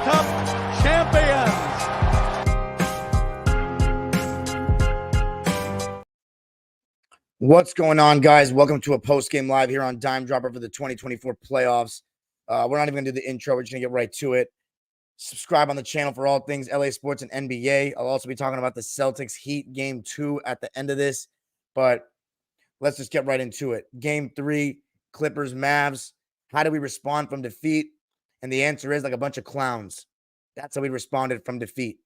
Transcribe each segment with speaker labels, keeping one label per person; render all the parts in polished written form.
Speaker 1: Cup champions.
Speaker 2: What's going on, guys? Welcome to a post-game live here on Dime Dropper for the 2024 playoffs. We're not even going to do the intro. We're just going to get right to it. Subscribe on the channel for all things LA sports and NBA. I'll also be talking about the Celtics Heat Game 2 at the end of this, but let's just get right into it. Game 3, Clippers, Mavs. How do we respond from defeat? And the answer is like a bunch of clowns. That's how we responded from defeat.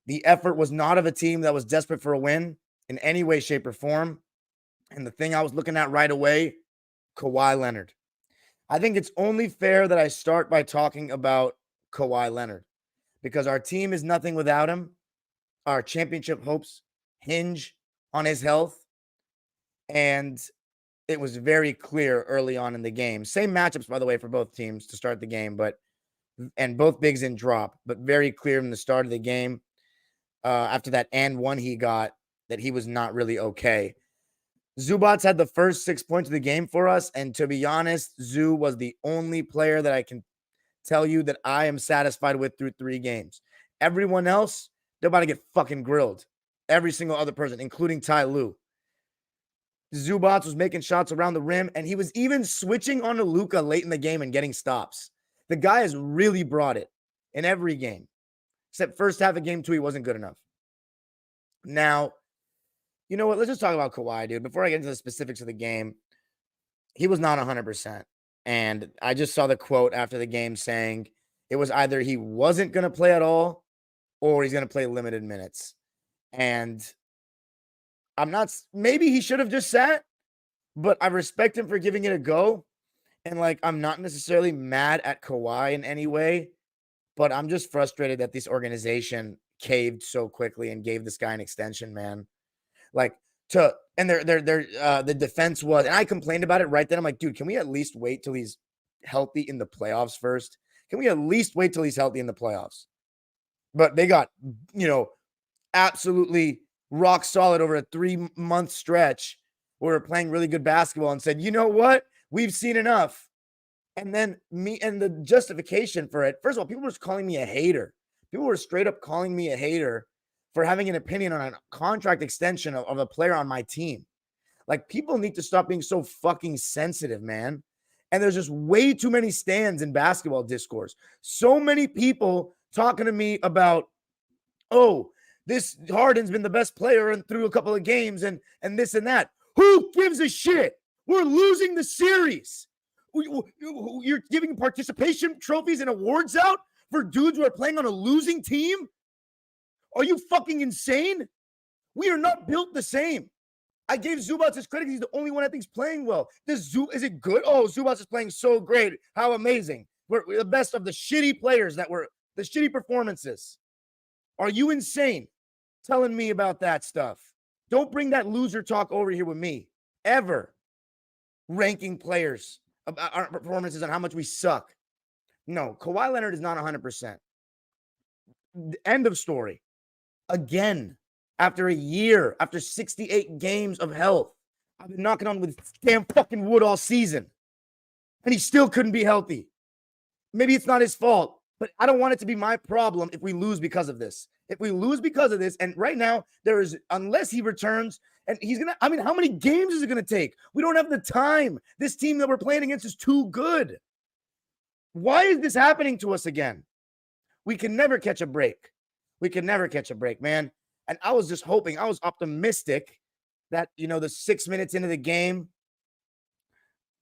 Speaker 2: The effort was not of a team that was desperate for a win in any way, shape, or form. And the thing I was looking at right away, Kawhi Leonard. I think it's only fair that I start by talking about Kawhi Leonard because our team is nothing without him. Our championship hopes hinge on his health. And it was very clear early on in the game. Same matchups, by the way, for both teams to start the game, and both bigs in drop, but very clear from the start of the game after that and one he got that he was not really okay. Zubats had the first 6 points of the game for us, and to be honest, Zoo was the only player that I can tell you that I am satisfied with through 3 games. Everyone else, they're about to get fucking grilled. Every single other person, including Ty Lue. Zubats was making shots around the rim, and he was even switching onto Luka late in the game and getting stops. The guy has really brought it in every game, except first half of game 2, he wasn't good enough. Now, you know what? Let's just talk about Kawhi, dude. Before I get into the specifics of the game, he was not 100%. And I just saw the quote after the game saying it was either he wasn't going to play at all or he's going to play limited minutes. And maybe he should have just sat, but I respect him for giving it a go. And I'm not necessarily mad at Kawhi in any way, but I'm just frustrated that this organization caved so quickly and gave this guy an extension, man. The defense was, and I complained about it right then. I'm like, dude, can we at least wait till he's healthy in the playoffs first? Can we at least wait till he's healthy in the playoffs? But they got, absolutely rock solid over a 3-month stretch where we're playing really good basketball and said, you know what? We've seen enough. And then the justification for it, first of all, people were just calling me a hater. People were straight up calling me a hater for having an opinion on a contract extension of a player on my team. People need to stop being so fucking sensitive, man. And there's just way too many stands in basketball discourse. So many people talking to me about, oh, this Harden's been the best player through a couple of games and this and that. Who gives a shit? We're losing the series. You're giving participation trophies and awards out for dudes who are playing on a losing team? Are you fucking insane? We are not built the same. I gave Zubats his credit. He's the only one I think is playing well. Is it good? Oh, Zubats is playing so great. How amazing. We're the best of the shitty players the shitty performances. Are you insane telling me about that stuff? Don't bring that loser talk over here with me. Ever. Ranking players, our performances, and how much we suck. No, Kawhi Leonard is not 100%. End of story. Again, after a year, after 68 games of health, I've been knocking on with damn fucking wood all season. And he still couldn't be healthy. Maybe it's not his fault, but I don't want it to be my problem if we lose because of this. If we lose because of this, and right now, unless he returns, and how many games is it going to take? We don't have the time. This team that we're playing against is too good. Why is this happening to us again? We can never catch a break. We can never catch a break, man. And I was just hoping, I was optimistic that, the 6 minutes into the game,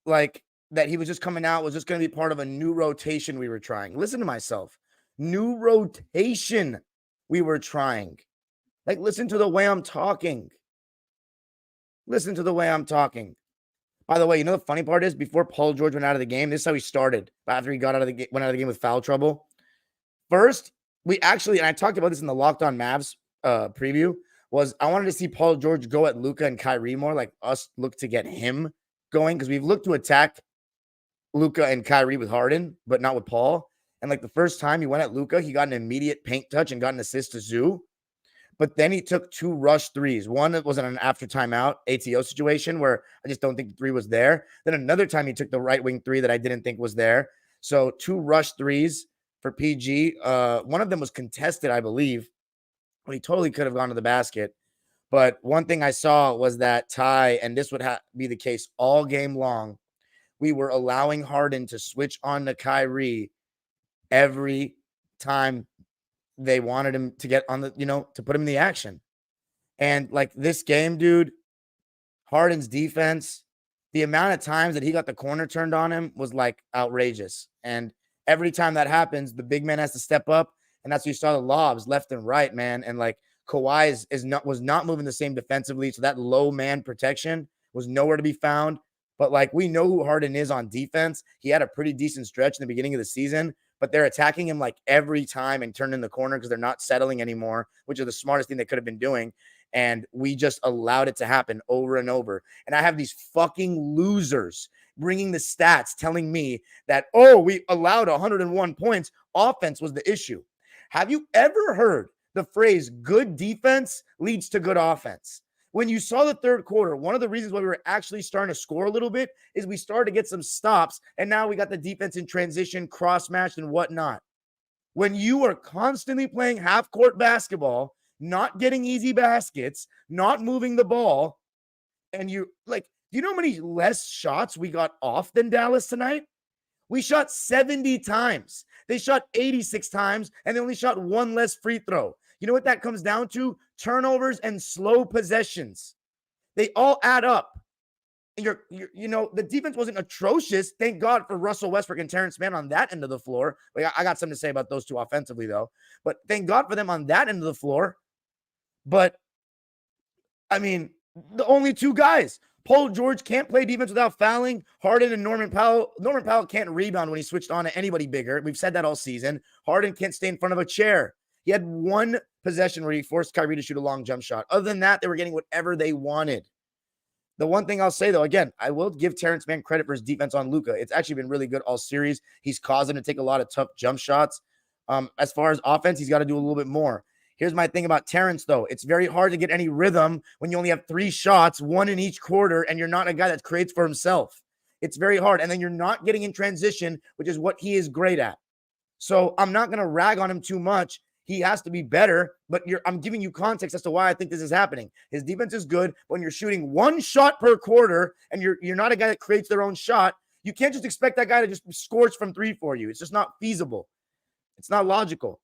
Speaker 2: that he was just coming out, was just going to be part of a new rotation we were trying. Listen to myself. New rotation we were trying. Listen to the way I'm talking. Listen to the way I'm talking. By the way, the funny part is before Paul George went out of the game, this is how he started. After he went out of the game with foul trouble. First, we actually, and I talked about this in the Locked On Mavs preview, was I wanted to see Paul George go at Luka and Kyrie more, us look to get him going, because we've looked to attack Luka and Kyrie with Harden, but not with Paul. And the first time he went at Luka, he got an immediate paint touch and got an assist to Zoo. But then he took 2 rush threes. One was on an after timeout ATO situation where I just don't think the 3 was there. Then another time he took the right wing 3 that I didn't think was there. So 2 rush threes for PG. One of them was contested, I believe. Well, he totally could have gone to the basket. But one thing I saw was that Ty, and this would be the case all game long, we were allowing Harden to switch on to Kyrie every time they wanted him to get on the, to put him in the action. And like this game, dude, Harden's defense, the amount of times that he got the corner turned on him was like outrageous. And every time that happens, the big man has to step up. And that's what you saw, the lobs left and right, man. And like Kawhi was not moving the same defensively. So that low man protection was nowhere to be found. But like we know who Harden is on defense. He had a pretty decent stretch in the beginning of the season, but they're attacking him like every time and turning the corner because they're not settling anymore, which is the smartest thing they could have been doing. And we just allowed it to happen over and over. And I have these fucking losers bringing the stats telling me that, oh, we allowed 101 points. Offense was the issue. Have you ever heard the phrase good defense leads to good offense? When you saw the third quarter, one of the reasons why we were actually starting to score a little bit is we started to get some stops, and now we got the defense in transition, cross-matched, and whatnot. When you are constantly playing half-court basketball, not getting easy baskets, not moving the ball, and you like, do you know how many less shots we got off than Dallas tonight? We shot 70 times. They shot 86 times, and they only shot one less free throw. You know what that comes down to? Turnovers and slow possessions. They all add up. The defense wasn't atrocious. Thank God for Russell Westbrook and Terrence Mann on that end of the floor. I got something to say about those two offensively, though. But thank God for them on that end of the floor. But, I mean, the only two guys. Paul George can't play defense without fouling. Harden and Norman Powell. Norman Powell can't rebound when he switched on to anybody bigger. We've said that all season. Harden can't stay in front of a chair. He had one possession where he forced Kyrie to shoot a long jump shot. Other than that, they were getting whatever they wanted. The one thing I'll say, though, again, I will give Terrence Mann credit for his defense on Luka. It's actually been really good all series. He's caused him to take a lot of tough jump shots. As far as offense, he's got to do a little bit more. Here's my thing about Terrence, though. It's very hard to get any rhythm when you only have 3 shots, 1 in each quarter, and you're not a guy that creates for himself. It's very hard. And then you're not getting in transition, which is what he is great at. So I'm not going to rag on him too much. He has to be better, but I'm giving you context as to why I think this is happening. His defense is good. When you're shooting 1 shot per quarter and you're not a guy that creates their own shot, you can't just expect that guy to just scorch from 3 for you. It's just not feasible. It's not logical.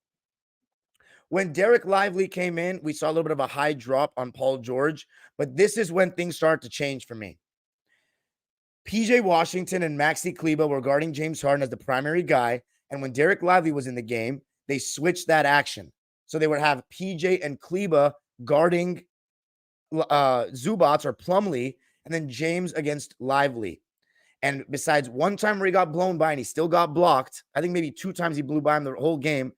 Speaker 2: When Derek Lively came in, we saw a little bit of a high drop on Paul George, but this is when things start to change for me. PJ Washington and Maxi Kleber were guarding James Harden as the primary guy, and when Derek Lively was in the game, they switched that action. So they would have PJ and Kleber guarding Zubats or Plumlee, and then James against Lively. And besides one time where he got blown by and he still got blocked, I think maybe 2 times he blew by him the whole game.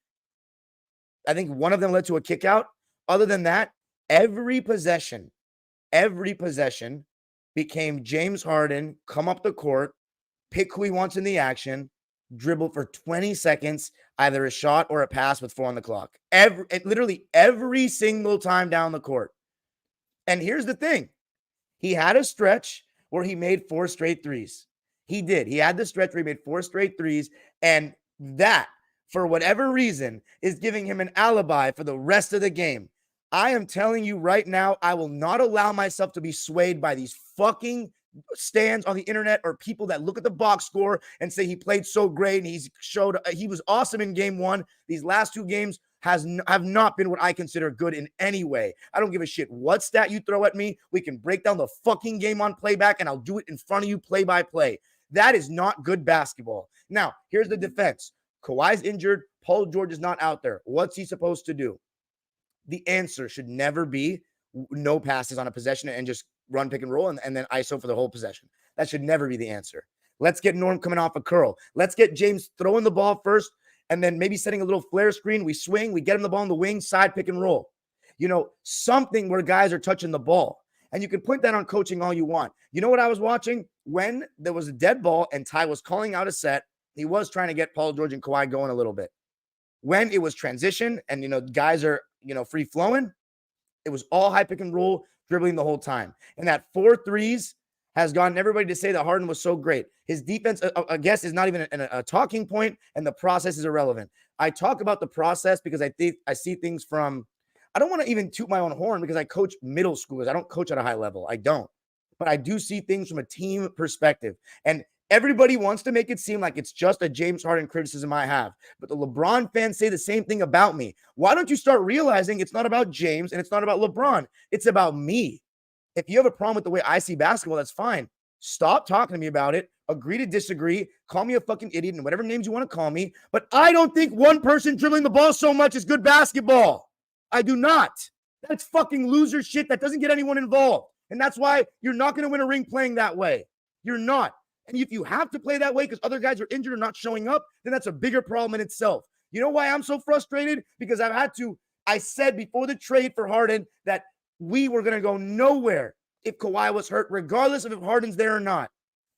Speaker 2: I think one of them led to a kick out. Other than that, every possession became James Harden come up the court, pick who he wants in the action, dribble for 20 seconds, either a shot or a pass with 4 on the clock. Literally every single time down the court. And here's the thing. He had a stretch where he made 4 straight threes. He did. He had the stretch where he made 4 straight threes. And that, for whatever reason, is giving him an alibi for the rest of the game. I am telling you right now, I will not allow myself to be swayed by these fucking stands on the internet or people that look at the box score and say he played so great and he was awesome in game 1. These last 2 games have not been what I consider good in any way. I don't give a shit what stat you throw at me. We can break down the fucking game on playback and I'll do it in front of you play by play. That is not good basketball. Now, here's the defense. Kawhi's injured. Paul George is not out there. What's he supposed to do? The answer should never be no passes on a possession and just run pick and roll and then ISO for the whole possession. That should never be the answer. Let's get Norm coming off a curl. Let's get James throwing the ball first and then maybe setting a little flare screen. We swing, we get him the ball on the wing, side pick and roll. Something where guys are touching the ball. And you can point that on coaching all you want. You know what I was watching? When there was a dead ball and Ty was calling out a set, he was trying to get Paul George and Kawhi going a little bit. When it was transition and, guys are, free flowing, it was all high pick and roll, dribbling the whole time. And that 4 threes has gotten everybody to say that Harden was so great. His defense, I guess, is not even a talking point, and the process is irrelevant. I talk about the process because I think I see things from, I don't want to even toot my own horn because I coach middle schoolers. I don't coach at a high level. I don't. But I do see things from a team perspective. And everybody wants to make it seem like it's just a James Harden criticism I have. But the LeBron fans say the same thing about me. Why don't you start realizing it's not about James and it's not about LeBron? It's about me. If you have a problem with the way I see basketball, that's fine. Stop talking to me about it. Agree to disagree. Call me a fucking idiot and whatever names you want to call me. But I don't think one person dribbling the ball so much is good basketball. I do not. That's fucking loser shit that doesn't get anyone involved. And that's why you're not going to win a ring playing that way. You're not. And if you have to play that way because other guys are injured or not showing up, then that's a bigger problem in itself. You know why I'm so frustrated? Because I said before the trade for Harden that we were going to go nowhere if Kawhi was hurt, regardless of if Harden's there or not.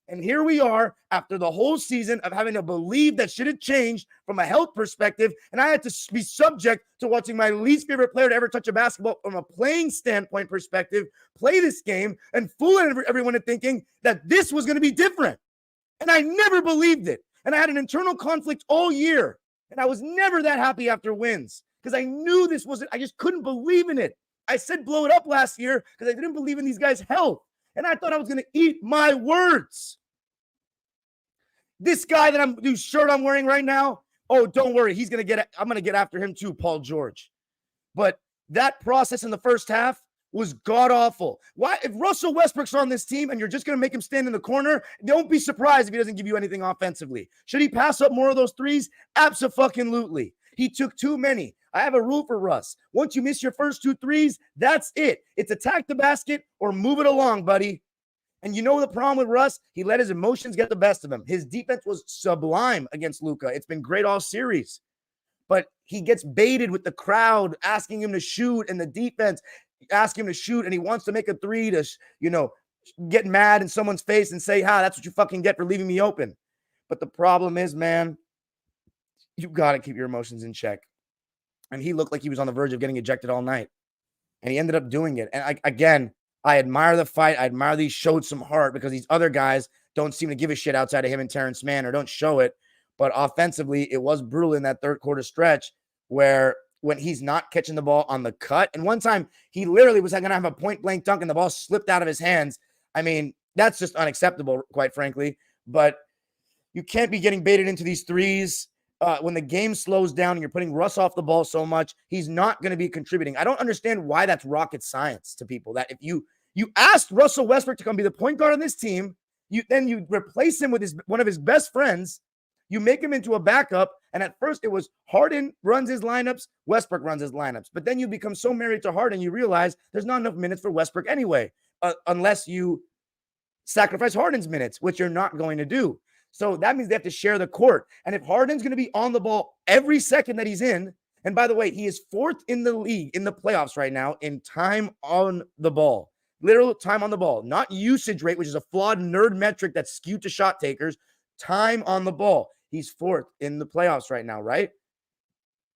Speaker 2: And here we are after the whole season of having to believe that shit had changed from a health perspective. And I had to be subject to watching my least favorite player to ever touch a basketball from a playing standpoint perspective, play this game and fool everyone into thinking that this was going to be different. And I never believed it. And I had an internal conflict all year. And I was never that happy after wins because I knew this wasn't, I just couldn't believe in it. I said blow it up last year because I didn't believe in these guys' health. And I thought I was going to eat my words. This guy whose shirt I'm wearing right now, oh, don't worry. I'm going to get after him too, Paul George. But that process in the first half was god-awful. Why? If Russell Westbrook's on this team and you're just going to make him stand in the corner, don't be surprised if he doesn't give you anything offensively. Should he pass up more of those threes? Abso-fucking-lutely. He took too many. I have a rule for Russ. Once you miss your first 2 threes, that's it. It's attack the basket or move it along, buddy. And you know the problem with Russ? He let his emotions get the best of him. His defense was sublime against Luka. It's been great all series. But he gets baited with the crowd asking him to shoot and the defense asking him to shoot, and he wants to make a three to, get mad in someone's face and say, that's what you fucking get for leaving me open. But the problem is, man, you got to keep your emotions in check. And he looked like he was on the verge of getting ejected all night. And he ended up doing it. And I admire the fight. I admire that he showed some heart because these other guys don't seem to give a shit outside of him and Terrence Mann or don't show it. But offensively, it was brutal in that third quarter stretch where when he's not catching the ball on the cut. And one time he literally was going to have a point blank dunk and the ball slipped out of his hands. I mean, that's just unacceptable, quite frankly. But you can't be getting baited into these threes. When the game slows down and you're putting Russ off the ball so much, he's not going to be contributing. I don't understand why that's rocket science to people. That if you asked Russell Westbrook to come be the point guard on this team, you replace him with one of his best friends, you make him into a backup, and at first it was Harden runs his lineups, Westbrook runs his lineups. But then you become so married to Harden, you realize there's not enough minutes for Westbrook anyway, unless you sacrifice Harden's minutes, which you're not going to do. So that means they have to share the court. And if Harden's going to be on the ball every second that he's in, and by the way, he is 4th in the league in the playoffs right now in time on the ball. Literal time on the ball, not usage rate, which is a flawed nerd metric that's skewed to shot takers. Time on the ball. He's 4th in the playoffs right now, right?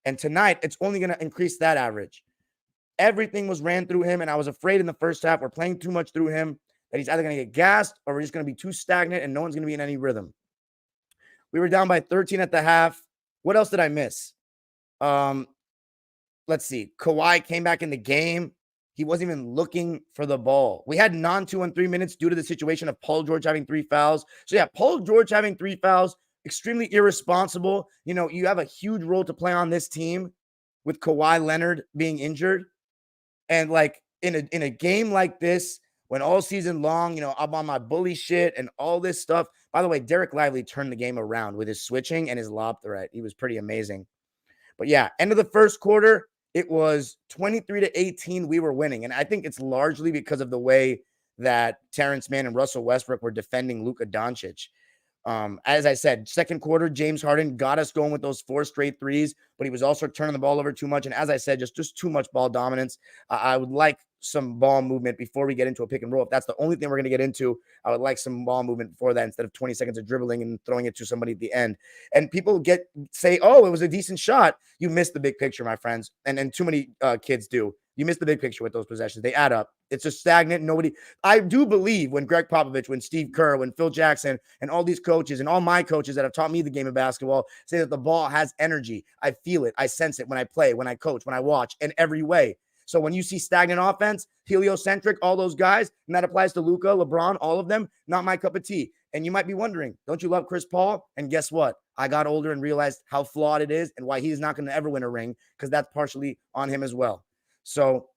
Speaker 2: And tonight, it's only going to increase that average. Everything was ran through him, and I was afraid in the first half we're playing too much through him, that he's either going to get gassed or we're just going to be too stagnant and no one's going to be in any rhythm. We were down by 13 at the half. What else did I miss? Let's see. Kawhi came back in the game. He wasn't even looking for the ball. We had 2-on-3 minutes due to the situation of Paul George having 3 fouls. So yeah, Paul George having 3 fouls, extremely irresponsible. You have a huge role to play on this team with Kawhi Leonard being injured. And like in a game like this, when all season long, I'm on my bully shit and all this stuff. By the way, Derek Lively turned the game around with his switching and his lob threat. He was pretty amazing. But yeah, end of the first quarter, it was 23-18. We were winning. And I think it's largely because of the way that Terrence Mann and Russell Westbrook were defending Luka Doncic. As I said, second quarter, James Harden got us going with those 4 straight threes, but he was also turning the ball over too much. And as I said, just too much ball dominance. I would like some ball movement before we get into a pick and roll. If that's the only thing we're going to get into, I would like some ball movement before that instead of 20 seconds of dribbling and throwing it to somebody at the end. And people say, oh, it was a decent shot. You missed the big picture, my friends. And too many kids do. You miss the big picture with those possessions. They add up. It's just stagnant. I do believe when Greg Popovich, when Steve Kerr, when Phil Jackson, and all these coaches and all my coaches that have taught me the game of basketball say that the ball has energy. I feel it. I sense it when I play, when I coach, when I watch, in every way. So when you see stagnant offense, heliocentric, all those guys, and that applies to Luka, LeBron, all of them, not my cup of tea. And you might be wondering, don't you love Chris Paul? And guess what? I got older and realized how flawed it is and why he's not going to ever win a ring, because that's partially on him as well. So,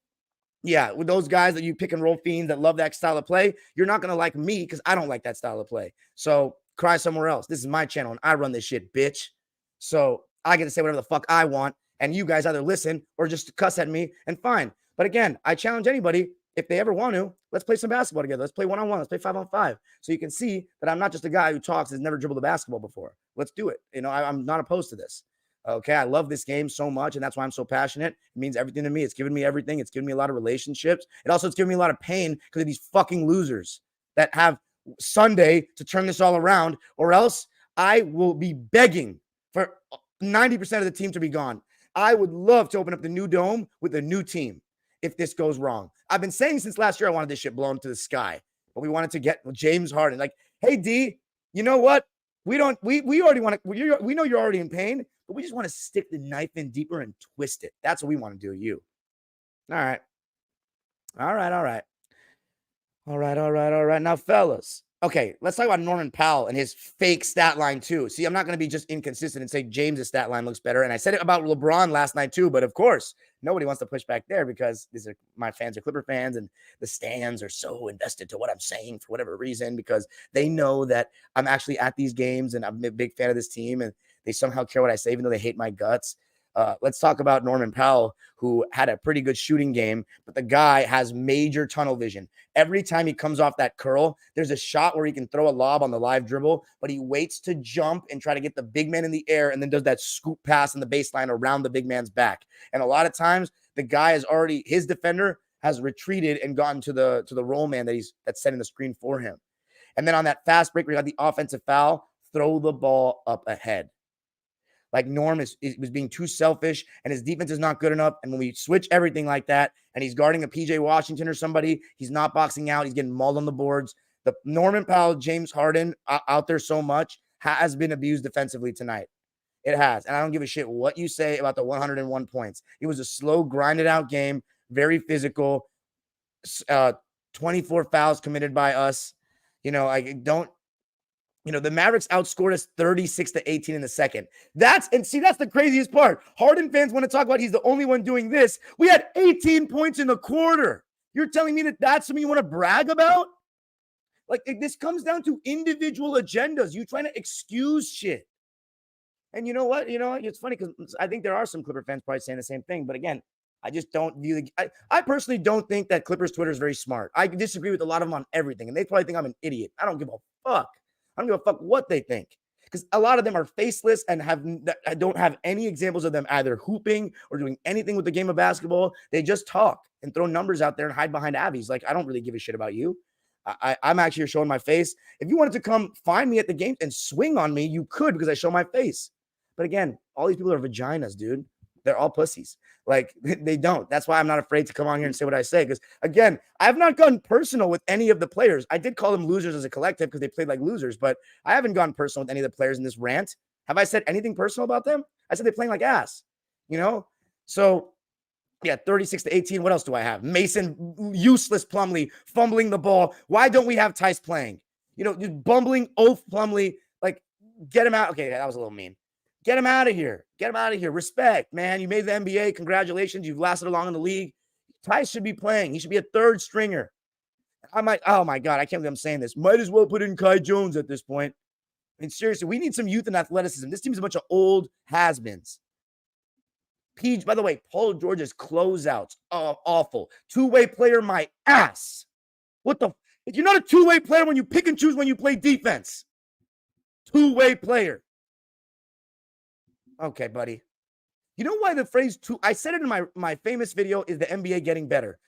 Speaker 2: yeah, with those guys that you pick and roll fiends that love that style of play, you're not going to like me because I don't like that style of play. So cry somewhere else. This is my channel and I run this shit, bitch. So I get to say whatever the fuck I want. And you guys either listen or just cuss at me, and fine. But again, I challenge anybody, if they ever want to, let's play some basketball together. Let's play one-on-one. Let's play 5-on-5. So you can see that I'm not just a guy who talks and has never dribbled a basketball before. Let's do it. I'm not opposed to this. Okay, I love this game so much, and that's why I'm so passionate. It means everything to me. It's given me everything. It's given me a lot of relationships. It's given me a lot of pain because of these fucking losers that have Sunday to turn this all around, or else I will be begging for 90% of the team to be gone. I would love to open up the new dome with a new team if this goes wrong. I've been saying since last year I wanted this shit blown to the sky, but we wanted to get James Harden. Like, hey, D, you know what? We already want to, we know you're already in pain, but we just want to stick the knife in deeper and twist it. That's what we want to do, you. All right. Now, fellas. Okay, let's talk about Norman Powell and his fake stat line too. See, I'm not going to be just inconsistent and say James's stat line looks better. And I said it about LeBron last night too, but of course, nobody wants to push back there because my fans are Clipper fans, and the stands are so invested to what I'm saying for whatever reason, because they know that I'm actually at these games and I'm a big fan of this team, and they somehow care what I say, even though they hate my guts. Let's talk about Norman Powell, who had a pretty good shooting game, but the guy has major tunnel vision. Every time he comes off that curl, there's a shot where he can throw a lob on the live dribble, but he waits to jump and try to get the big man in the air and then does that scoop pass in the baseline around the big man's back. And a lot of times the guy his defender has retreated and gotten to the roll man that's setting the screen for him. And then on that fast break where he got the offensive foul, throw the ball up ahead. Like, Norm was being too selfish, and his defense is not good enough. And when we switch everything like that, and he's guarding a PJ Washington or somebody, he's not boxing out. He's getting mauled on the boards. The Norman Powell, James Harden out there so much has been abused defensively tonight. It has. And I don't give a shit what you say about the 101 points. It was a slow, grinded out game, very physical, 24 fouls committed by us. The Mavericks outscored us 36-18 in the second. That's the craziest part. Harden fans want to talk about he's the only one doing this. We had 18 points in the quarter. You're telling me that that's something you want to brag about? Like, this comes down to individual agendas. You trying to excuse shit. And you know what? It's funny because I think there are some Clipper fans probably saying the same thing. But again, I just don't view I personally don't think that Clippers Twitter is very smart. I disagree with a lot of them on everything. And they probably think I'm an idiot. I don't give a fuck. I don't give a fuck what they think, because a lot of them are faceless and I don't have any examples of them either hooping or doing anything with the game of basketball. They just talk and throw numbers out there and hide behind Abby's. Like, I don't really give a shit about you. I'm actually showing my face. If you wanted to come find me at the game and swing on me, you could, because I show my face. But again, all these people are vaginas, dude. They're all pussies. Like, they don't. That's why I'm not afraid to come on here and say what I say. Because, again, I have not gotten personal with any of the players. I did call them losers as a collective because they played like losers, but I haven't gotten personal with any of the players in this rant. Have I said anything personal about them? I said they're playing like ass, So, yeah, 36-18. What else do I have? Mason, useless Plumlee, fumbling the ball. Why don't we have Tice playing? Just bumbling oaf Plumlee. Like, get him out. Okay, that was a little mean. Get him out of here. Get him out of here. Respect, man. You made the NBA. Congratulations. You've lasted long in the league. Tice should be playing. He should be a third stringer. Oh my God, I can't believe I'm saying this. Might as well put in Kai Jones at this point. I mean, seriously, we need some youth and athleticism. This team's a bunch of old has-beens. By the way, Paul George's closeouts, awful. Two-way player, my ass. What the? You're not a two-way player when you pick and choose when you play defense. Two-way player. Okay, buddy. You know why the phrase I said it in my famous video, is the NBA getting better?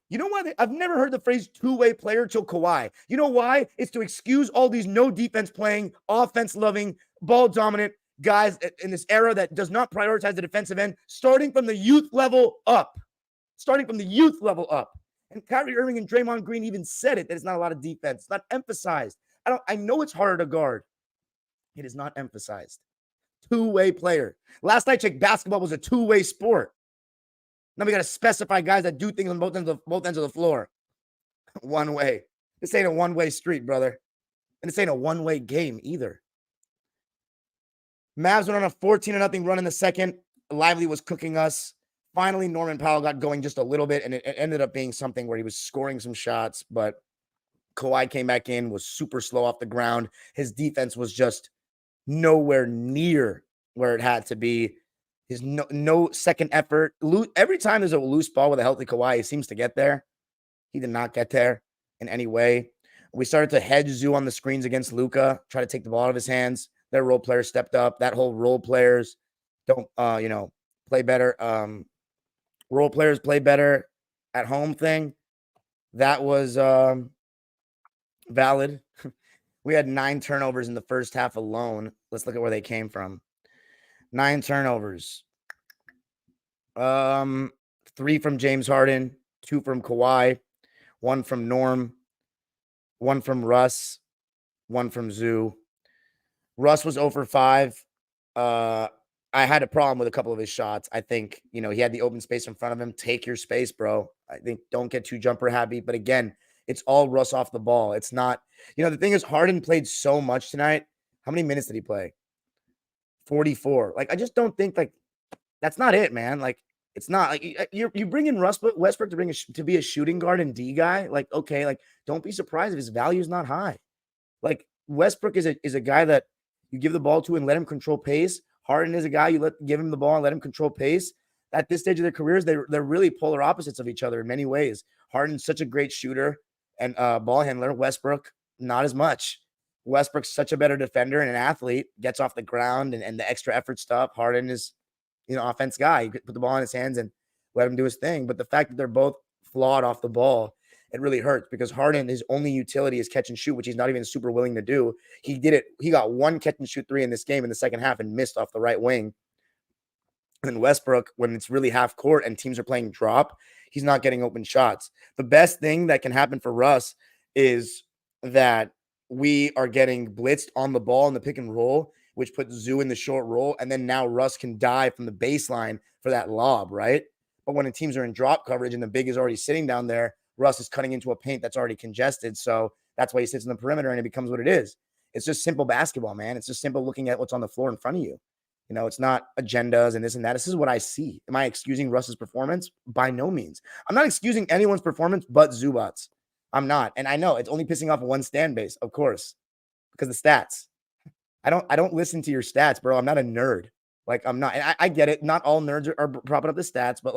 Speaker 2: You know why? I've never heard the phrase two-way player till Kawhi. You know why? It's to excuse all these no defense playing, offense loving, ball dominant guys in this era that does not prioritize the defensive end, starting from the youth level up. starting from the youth level up. And Kyrie Irving and Draymond Green even said it, that it's not a lot of defense. It's not emphasized. I know it's harder to guard. It is not emphasized. Two-way player. Last I checked, basketball was a two-way sport. Now we got to specify guys that do things on both ends of the floor. One way. This ain't a one-way street, brother. And this ain't a one-way game either. Mavs went on a 14-0 run in the second. Lively was cooking us. Finally, Norman Powell got going just a little bit, and it ended up being something where he was scoring some shots, but Kawhi came back in, was super slow off the ground. His defense was just nowhere near where it had to be. His no second effort. Every time there's a loose ball with a healthy Kawhi, he seems to get there. He did not get there in any way. We started to hedge Zoo on the screens against Luka, try to take the ball out of his hands. Their role players stepped up. That whole role players don't, play better. Role players play better at home thing. That was valid. We had 9 turnovers in the first half alone. Let's look at where they came from. 9 turnovers. 3 from James Harden, 2 from Kawhi, 1 from Norm, 1 from Russ, 1 from Zoo. Russ was 0 for 5. I had a problem with a couple of his shots. I think, he had the open space in front of him. Take your space, bro. I think don't get too jumper happy. But again, it's all Russ off the ball. It's not, the thing is, Harden played so much tonight. How many minutes did he play? 44. I just don't think that's not it, man. It's not you bring in Westbrook to be a shooting guard and D guy. Okay, don't be surprised if his value is not high. Westbrook is a guy that you give the ball to and let him control pace. Harden is a guy you give him the ball and let him control pace. At this stage of their careers, they're really polar opposites of each other in many ways. Harden's such a great shooter and ball handler. Westbrook, not as much. Westbrook's such a better defender and an athlete, gets off the ground and the extra effort stuff. Harden is, offense guy. You put the ball in his hands and let him do his thing. But the fact that they're both flawed off the ball, it really hurts because Harden, his only utility is catch and shoot, which he's not even super willing to do. He did it. He got 1 catch and shoot 3 in this game in the second half and missed off the right wing. And Westbrook, when it's really half court and teams are playing drop, he's not getting open shots. The best thing that can happen for Russ is that we are getting blitzed on the ball in the pick and roll, which puts Zoo in the short roll. And then now Russ can dive from the baseline for that lob, right? But when the teams are in drop coverage and the big is already sitting down there, Russ is cutting into a paint that's already congested. So that's why he sits in the perimeter and it becomes what it is. It's just simple basketball, man. It's just simple looking at what's on the floor in front of you. It's not agendas and this and that. This is what I see. Am I excusing Russ's performance? By no means. I'm not excusing anyone's performance but Zubats. I'm not. And I know it's only pissing off one stand base, of course, because the stats. I don't listen to your stats, bro. I'm not a nerd. I'm not. And I get it. Not all nerds are propping up the stats, but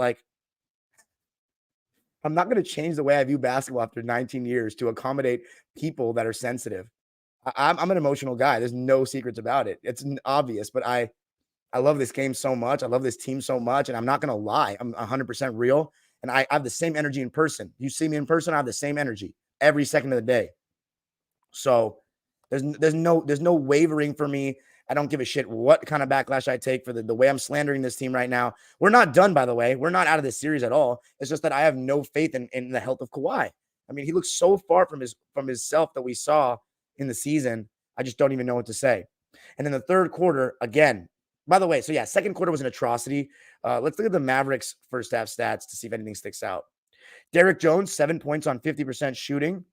Speaker 2: I'm not going to change the way I view basketball after 19 years to accommodate people that are sensitive. I'm an emotional guy. There's no secrets about it. It's obvious, but I love this game so much. I love this team so much, and I'm not going to lie. I'm 100% real, and I have the same energy in person. You see me in person, I have the same energy every second of the day. So there's no wavering for me. I don't give a shit what kind of backlash I take for the way I'm slandering this team right now. We're not done, by the way. We're not out of this series at all. It's just that I have no faith in the health of Kawhi. I mean, he looks so far from his self that we saw in the season. I just don't even know what to say. And in the third quarter, again, by the way, so yeah, second quarter was an atrocity. Let's look at the Mavericks first half stats to see if anything sticks out. Derrick Jones, 7 points on 50% shooting.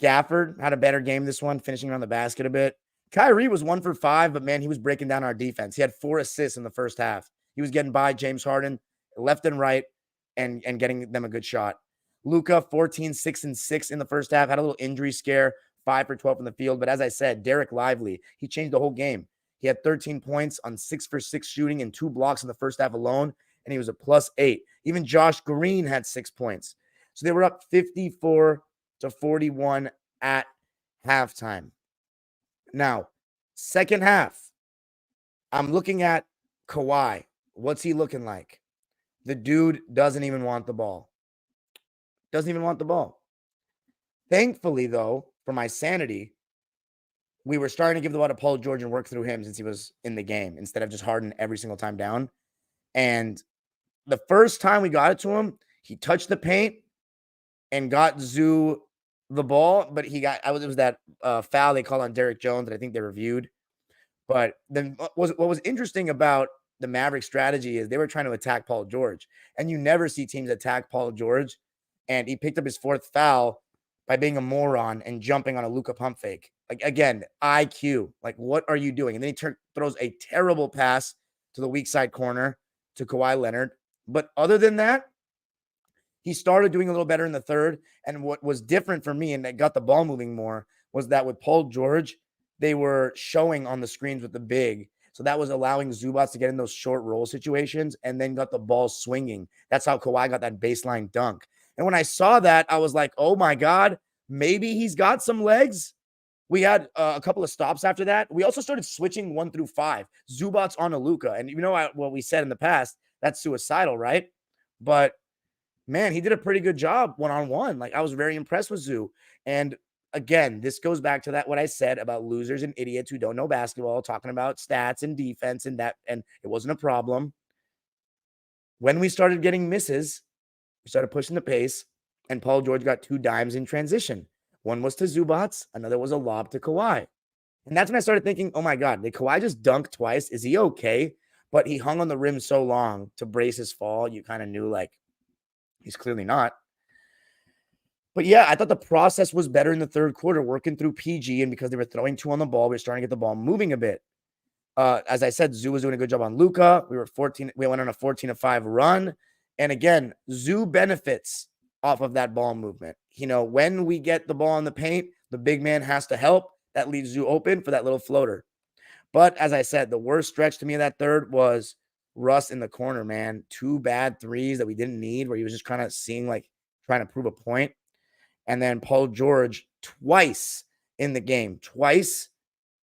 Speaker 2: Gafford had a better game this one, finishing around the basket a bit. Kyrie was 1 for 5, but man, he was breaking down our defense. He had 4 assists in the first half. He was getting by James Harden left and right and getting them a good shot. Luka, 14, 6 and 6 in the first half, had a little injury scare, 5 for 12 in the field. But as I said, Derek Lively, he changed the whole game. He had 13 points on 6 for 6 shooting and 2 blocks in the first half alone, and he was a +8. Even Josh Green had 6 points. So they were up 54-41 at halftime. Now, second half, I'm looking at Kawhi. What's he looking like? The dude doesn't even want the ball. Doesn't even want the ball. Thankfully, though, for my sanity, we were starting to give the ball to Paul George and work through him since he was in the game instead of just Harden every single time down. And the first time we got it to him, he touched the paint and got Zoo the ball, but it was that foul they called on Derrick Jones that I think they reviewed. But then what was interesting about the Mavericks strategy is they were trying to attack Paul George, and you never see teams attack Paul George. And he picked up his fourth foul by being a moron and jumping on a Luka pump fake. Like, again, IQ. Like, what are you doing? And then he throws a terrible pass to the weak side corner to Kawhi Leonard. But other than that, he started doing a little better in the third. And what was different for me and that got the ball moving more was that with Paul George, they were showing on the screens with the big. So that was allowing Zubats to get in those short roll situations and then got the ball swinging. That's how Kawhi got that baseline dunk. And when I saw that, I was like, oh my God, maybe he's got some legs. We had a couple of stops after that. We also started switching 1 through 5. Zubats on Luka. And you know what we said in the past, that's suicidal, right? But man, he did a pretty good job one-on-one. Like, I was very impressed with Zoo. And again, this goes back to that what I said about losers and idiots who don't know basketball, talking about stats and defense and it wasn't a problem. When we started getting misses, we started pushing the pace, and Paul George got 2 dimes in transition. One was to Zubats, another was a lob to Kawhi. And that's when I started thinking, oh my God, did Kawhi just dunk twice? Is he okay? But he hung on the rim so long to brace his fall, you kind of knew, like, he's clearly not. But yeah, I thought the process was better in the third quarter, working through PG, and because they were throwing 2 on the ball, we were starting to get the ball moving a bit. As I said, Zoo was doing a good job on Luka. We went on a 14-5 run. And again, Zoo benefits off of that ball movement. You know, when we get the ball in the paint, the big man has to help. That leaves Zoo open for that little floater. But as I said, the worst stretch to me of that third was Russ in the corner, man. 2 bad threes that we didn't need, where he was just kind of trying to prove a point. And then Paul George twice in the game,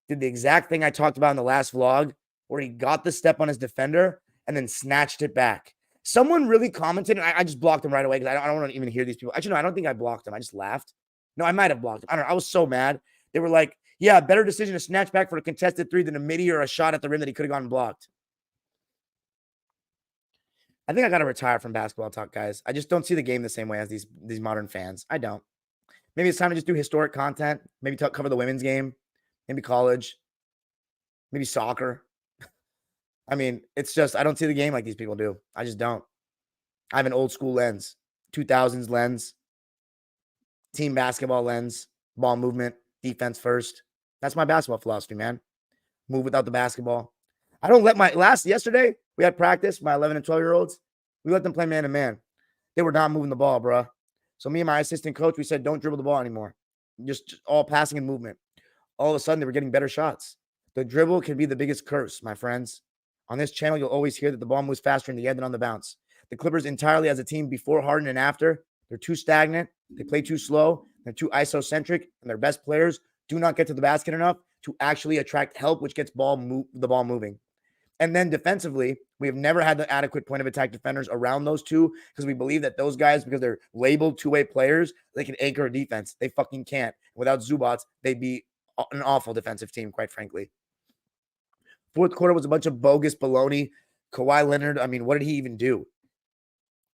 Speaker 2: did the exact thing I talked about in the last vlog, where he got the step on his defender and then snatched it back. Someone really commented, and I just blocked him right away because I don't want to even hear these people. Actually, no, I don't think I blocked him. I just laughed. No, I might have blocked him. I don't know. I was so mad. They were like, yeah, better decision to snatch back for a contested 3 than a midi or a shot at the rim that he could have gotten blocked. I think I got to retire from basketball talk, guys. I just don't see the game the same way as these modern fans. I don't. Maybe it's time to just do historic content. Maybe cover the women's game. Maybe college. Maybe soccer. I mean, it's just, I don't see the game like these people do. I just don't. I have an old school lens, 2000s lens, team basketball lens, ball movement, defense first. That's my basketball philosophy, man. Move without the basketball. I don't let yesterday, we had practice, my 11 and 12-year-olds. We let them play man to man. They were not moving the ball, bro. So me and my assistant coach, we said, don't dribble the ball anymore. Just all passing and movement. All of a sudden, they were getting better shots. The dribble can be the biggest curse, my friends. On this channel, you'll always hear that the ball moves faster in the air than on the bounce. The Clippers entirely as a team before Harden and after, they're too stagnant. They play too slow. They're too isocentric, and their best players do not get to the basket enough to actually attract help, which gets the ball moving. And then defensively, we have never had the adequate point of attack defenders around those two because we believe that those guys, because they're labeled two-way players, they can anchor a defense. They fucking can't. Without Zubats, they'd be an awful defensive team, quite frankly. Fourth quarter was a bunch of bogus baloney. Kawhi Leonard, I mean, what did he even do?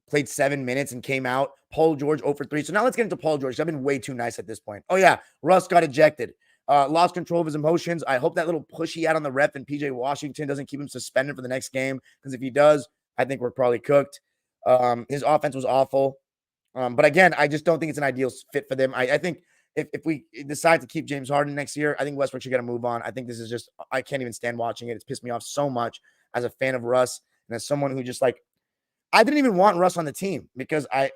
Speaker 2: Played 7 minutes and came out. Paul George 0 for 3. So now let's get into Paul George. I've been way too nice at this point. Oh, yeah. Russ got ejected. Lost control of his emotions. I hope that little push he had on the ref and PJ Washington doesn't keep him suspended for the next game, because if he does, I think we're probably cooked. His offense was awful. But again, I just don't think it's an ideal fit for them. I think if we decide to keep James Harden next year, I think Westbrook should get a move on. I think this is just, I can't even stand watching it. It's pissed me off so much as a fan of Russ and as someone who just like, I didn't even want Russ on the team because I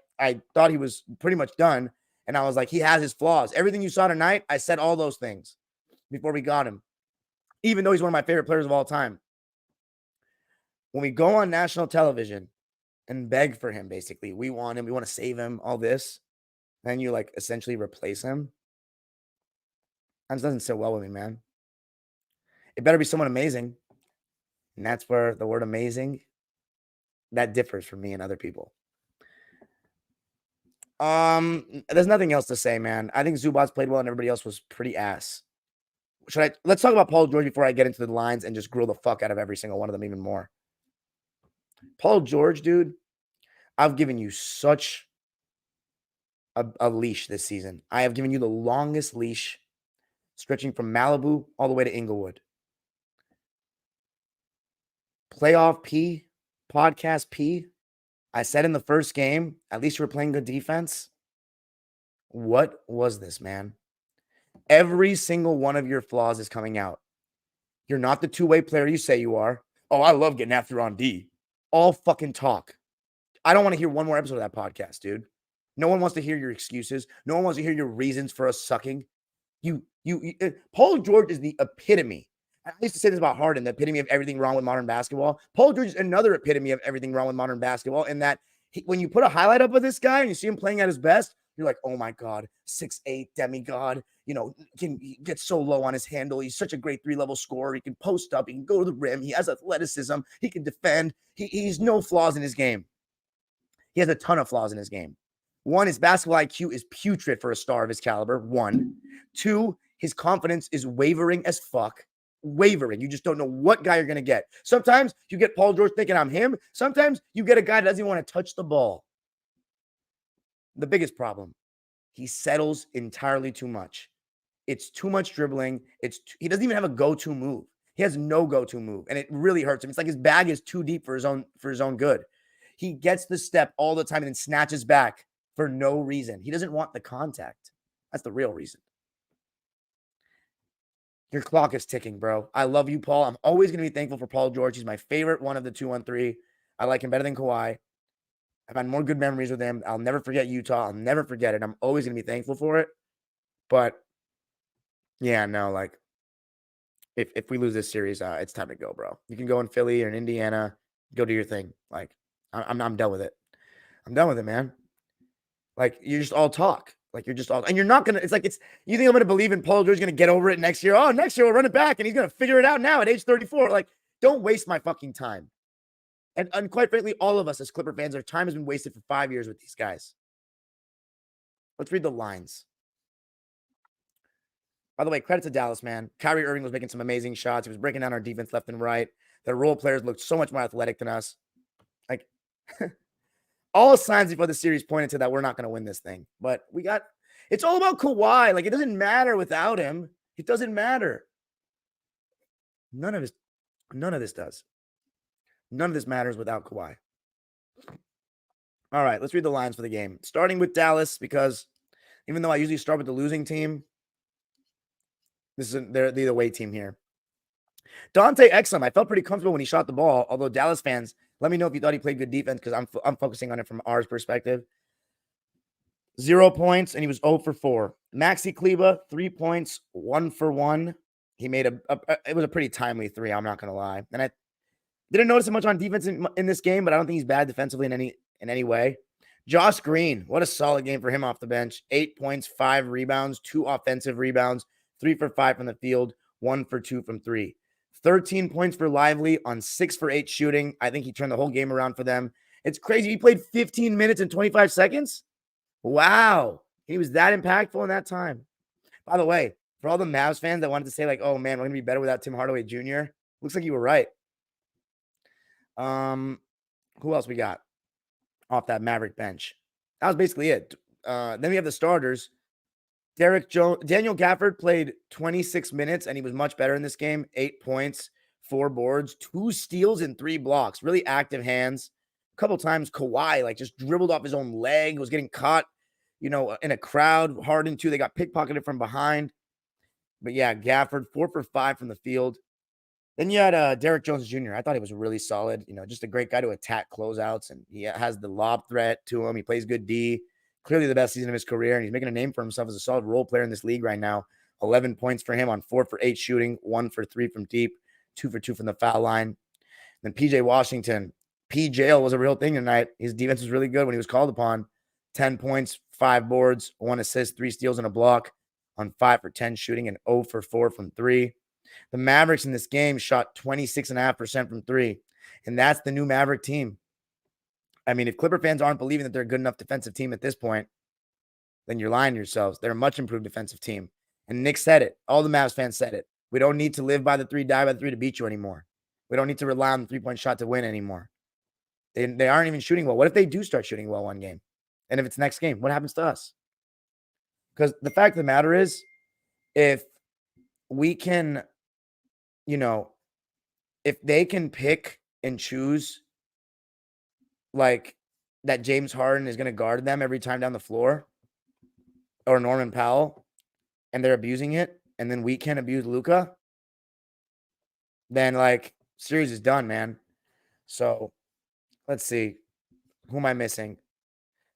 Speaker 2: thought he was pretty much done. And I was like, he has his flaws. Everything you saw tonight, I said all those things before we got him, even though he's one of my favorite players of all time. When we go on national television and beg for him, basically, we want him, we want to save him, all this, then you like essentially replace him. That just doesn't sit well with me, man. It better be someone amazing. And that's where the word amazing, that differs from me and other people. There's nothing else to say, man. I think Zubats played well and everybody else was pretty ass. Let's talk about Paul George before I get into the lines and just grill the fuck out of every single one of them even more. Paul George, dude, I've given you such a leash this season. I have given you the longest leash, stretching from Malibu all the way to Inglewood. Playoff P, podcast P. I said in the first game, at least you were playing good defense. What was this, man? Every single one of your flaws is coming out. You're not the two-way player you say you are. Oh, I love getting after on D. All fucking talk. I don't want to hear one more episode of that podcast, dude. No one wants to hear your excuses. No one wants to hear your reasons for us sucking. Paul George is the epitome. I used to say this about Harden, the epitome of everything wrong with modern basketball. Paul George is another epitome of everything wrong with modern basketball in that when you put a highlight up of this guy and you see him playing at his best, you're like, oh my God, 6'8", demigod, can get so low on his handle. He's such a great 3-level scorer. He can post up. He can go to the rim. He has athleticism. He can defend. He's no flaws in his game. He has a ton of flaws in his game. One, his basketball IQ is putrid for a star of his caliber. 1. 2, his confidence is wavering as fuck. Wavering. You just don't know what guy you're going to get. Sometimes you get Paul George thinking I'm him. Sometimes you get a guy that doesn't even want to touch the ball. The biggest problem, he settles entirely too much. It's too much dribbling. He doesn't even have a go-to move. He has no go-to move, and it really hurts him. It's like his bag is too deep for his own good. He gets the step all the time and then snatches back for no reason. He doesn't want the contact. That's the real reason. Your clock is ticking, bro. I love you, Paul. I'm always going to be thankful for Paul George. He's my favorite one of the 2-on-3. I like him better than Kawhi. I've had more good memories with him. I'll never forget Utah. I'll never forget it. I'm always going to be thankful for it. But, yeah, no, like, if we lose this series, it's time to go, bro. You can go in Philly or in Indiana. Go do your thing. Like, I'm done with it. I'm done with it, man. Like, you just all talk. Like, you're just all, and you're not going to, you think I'm going to believe in Paul George going to get over it next year? Oh, next year we'll run it back and he's going to figure it out now at age 34. Like, don't waste my fucking time. And quite frankly, all of us as Clipper fans, our time has been wasted for 5 years with these guys. Let's read the lines. By the way, credit to Dallas, man. Kyrie Irving was making some amazing shots. He was breaking down our defense left and right. Their role players looked so much more athletic than us. Like, all signs before the series pointed to that we're not going to win this thing. But it's all about Kawhi. Like, it doesn't matter without him. It doesn't matter. None of this does. None of this matters without Kawhi. All right, let's read the lines for the game. Starting with Dallas, because even though I usually start with the losing team, they're the away team here. Dante Exum, I felt pretty comfortable when he shot the ball, although Dallas fans, let me know if you thought he played good defense because I'm focusing on it from our perspective. 0 points, and he was 0 for 4. Maxi Kleba, 3 points, 1 for 1. He made it was a pretty timely 3, I'm not going to lie. And I didn't notice him much on defense in this game, but I don't think he's bad defensively in any way. Josh Green, what a solid game for him off the bench. 8 points, 5 rebounds, 2 offensive rebounds, 3 for 5 from the field, 1 for 2 from 3. 13 points for Lively on 6 for 8 shooting. I think he turned the whole game around for them. It's crazy. He played 15 minutes and 25 seconds. Wow. He was that impactful in that time. By the way, for all the Mavs fans that wanted to say, like, oh, man, we're going to be better without Tim Hardaway Jr., looks like you were right. Who else we got off that Maverick bench? That was basically it. Then we have the starters. Daniel Gafford played 26 minutes, and he was much better in this game. 8 points, 4 boards, 2 steals, and 3 blocks. Really active hands. A couple times Kawhi, just dribbled off his own leg, was getting caught, in a crowd. Harden, too. They got pickpocketed from behind. But, yeah, Gafford, 4 for 5 from the field. Then you had Derrick Jones Jr. I thought he was really solid. Just a great guy to attack closeouts, and he has the lob threat to him. He plays good D. Clearly the best season of his career, and he's making a name for himself as a solid role player in this league right now. 11 points for him on 4 for 8 shooting, 1 for 3 from deep, 2 for 2 from the foul line. Then PJ Washington. PJL was a real thing tonight. His defense was really good when he was called upon. 10 points, 5 boards, 1 assist, 3 steals, and a block on 5 for 10 shooting and 0 for 4 from 3. The Mavericks in this game shot 26.5% from 3, and that's the new Maverick team. I mean, if Clipper fans aren't believing that they're a good enough defensive team at this point, then you're lying to yourselves. They're a much improved defensive team. And Nick said it. All the Mavs fans said it. We don't need to live by the 3, die by the 3 to beat you anymore. We don't need to rely on the 3-point shot to win anymore. They aren't even shooting well. What if they do start shooting well one game? And if it's next game, what happens to us? Because the fact of the matter is, if we can, if they can pick and choose like that James Harden is going to guard them every time down the floor or Norman Powell, and they're abusing it, and then we can't abuse Luka, then like series is done, man. So let's see. Who am I missing?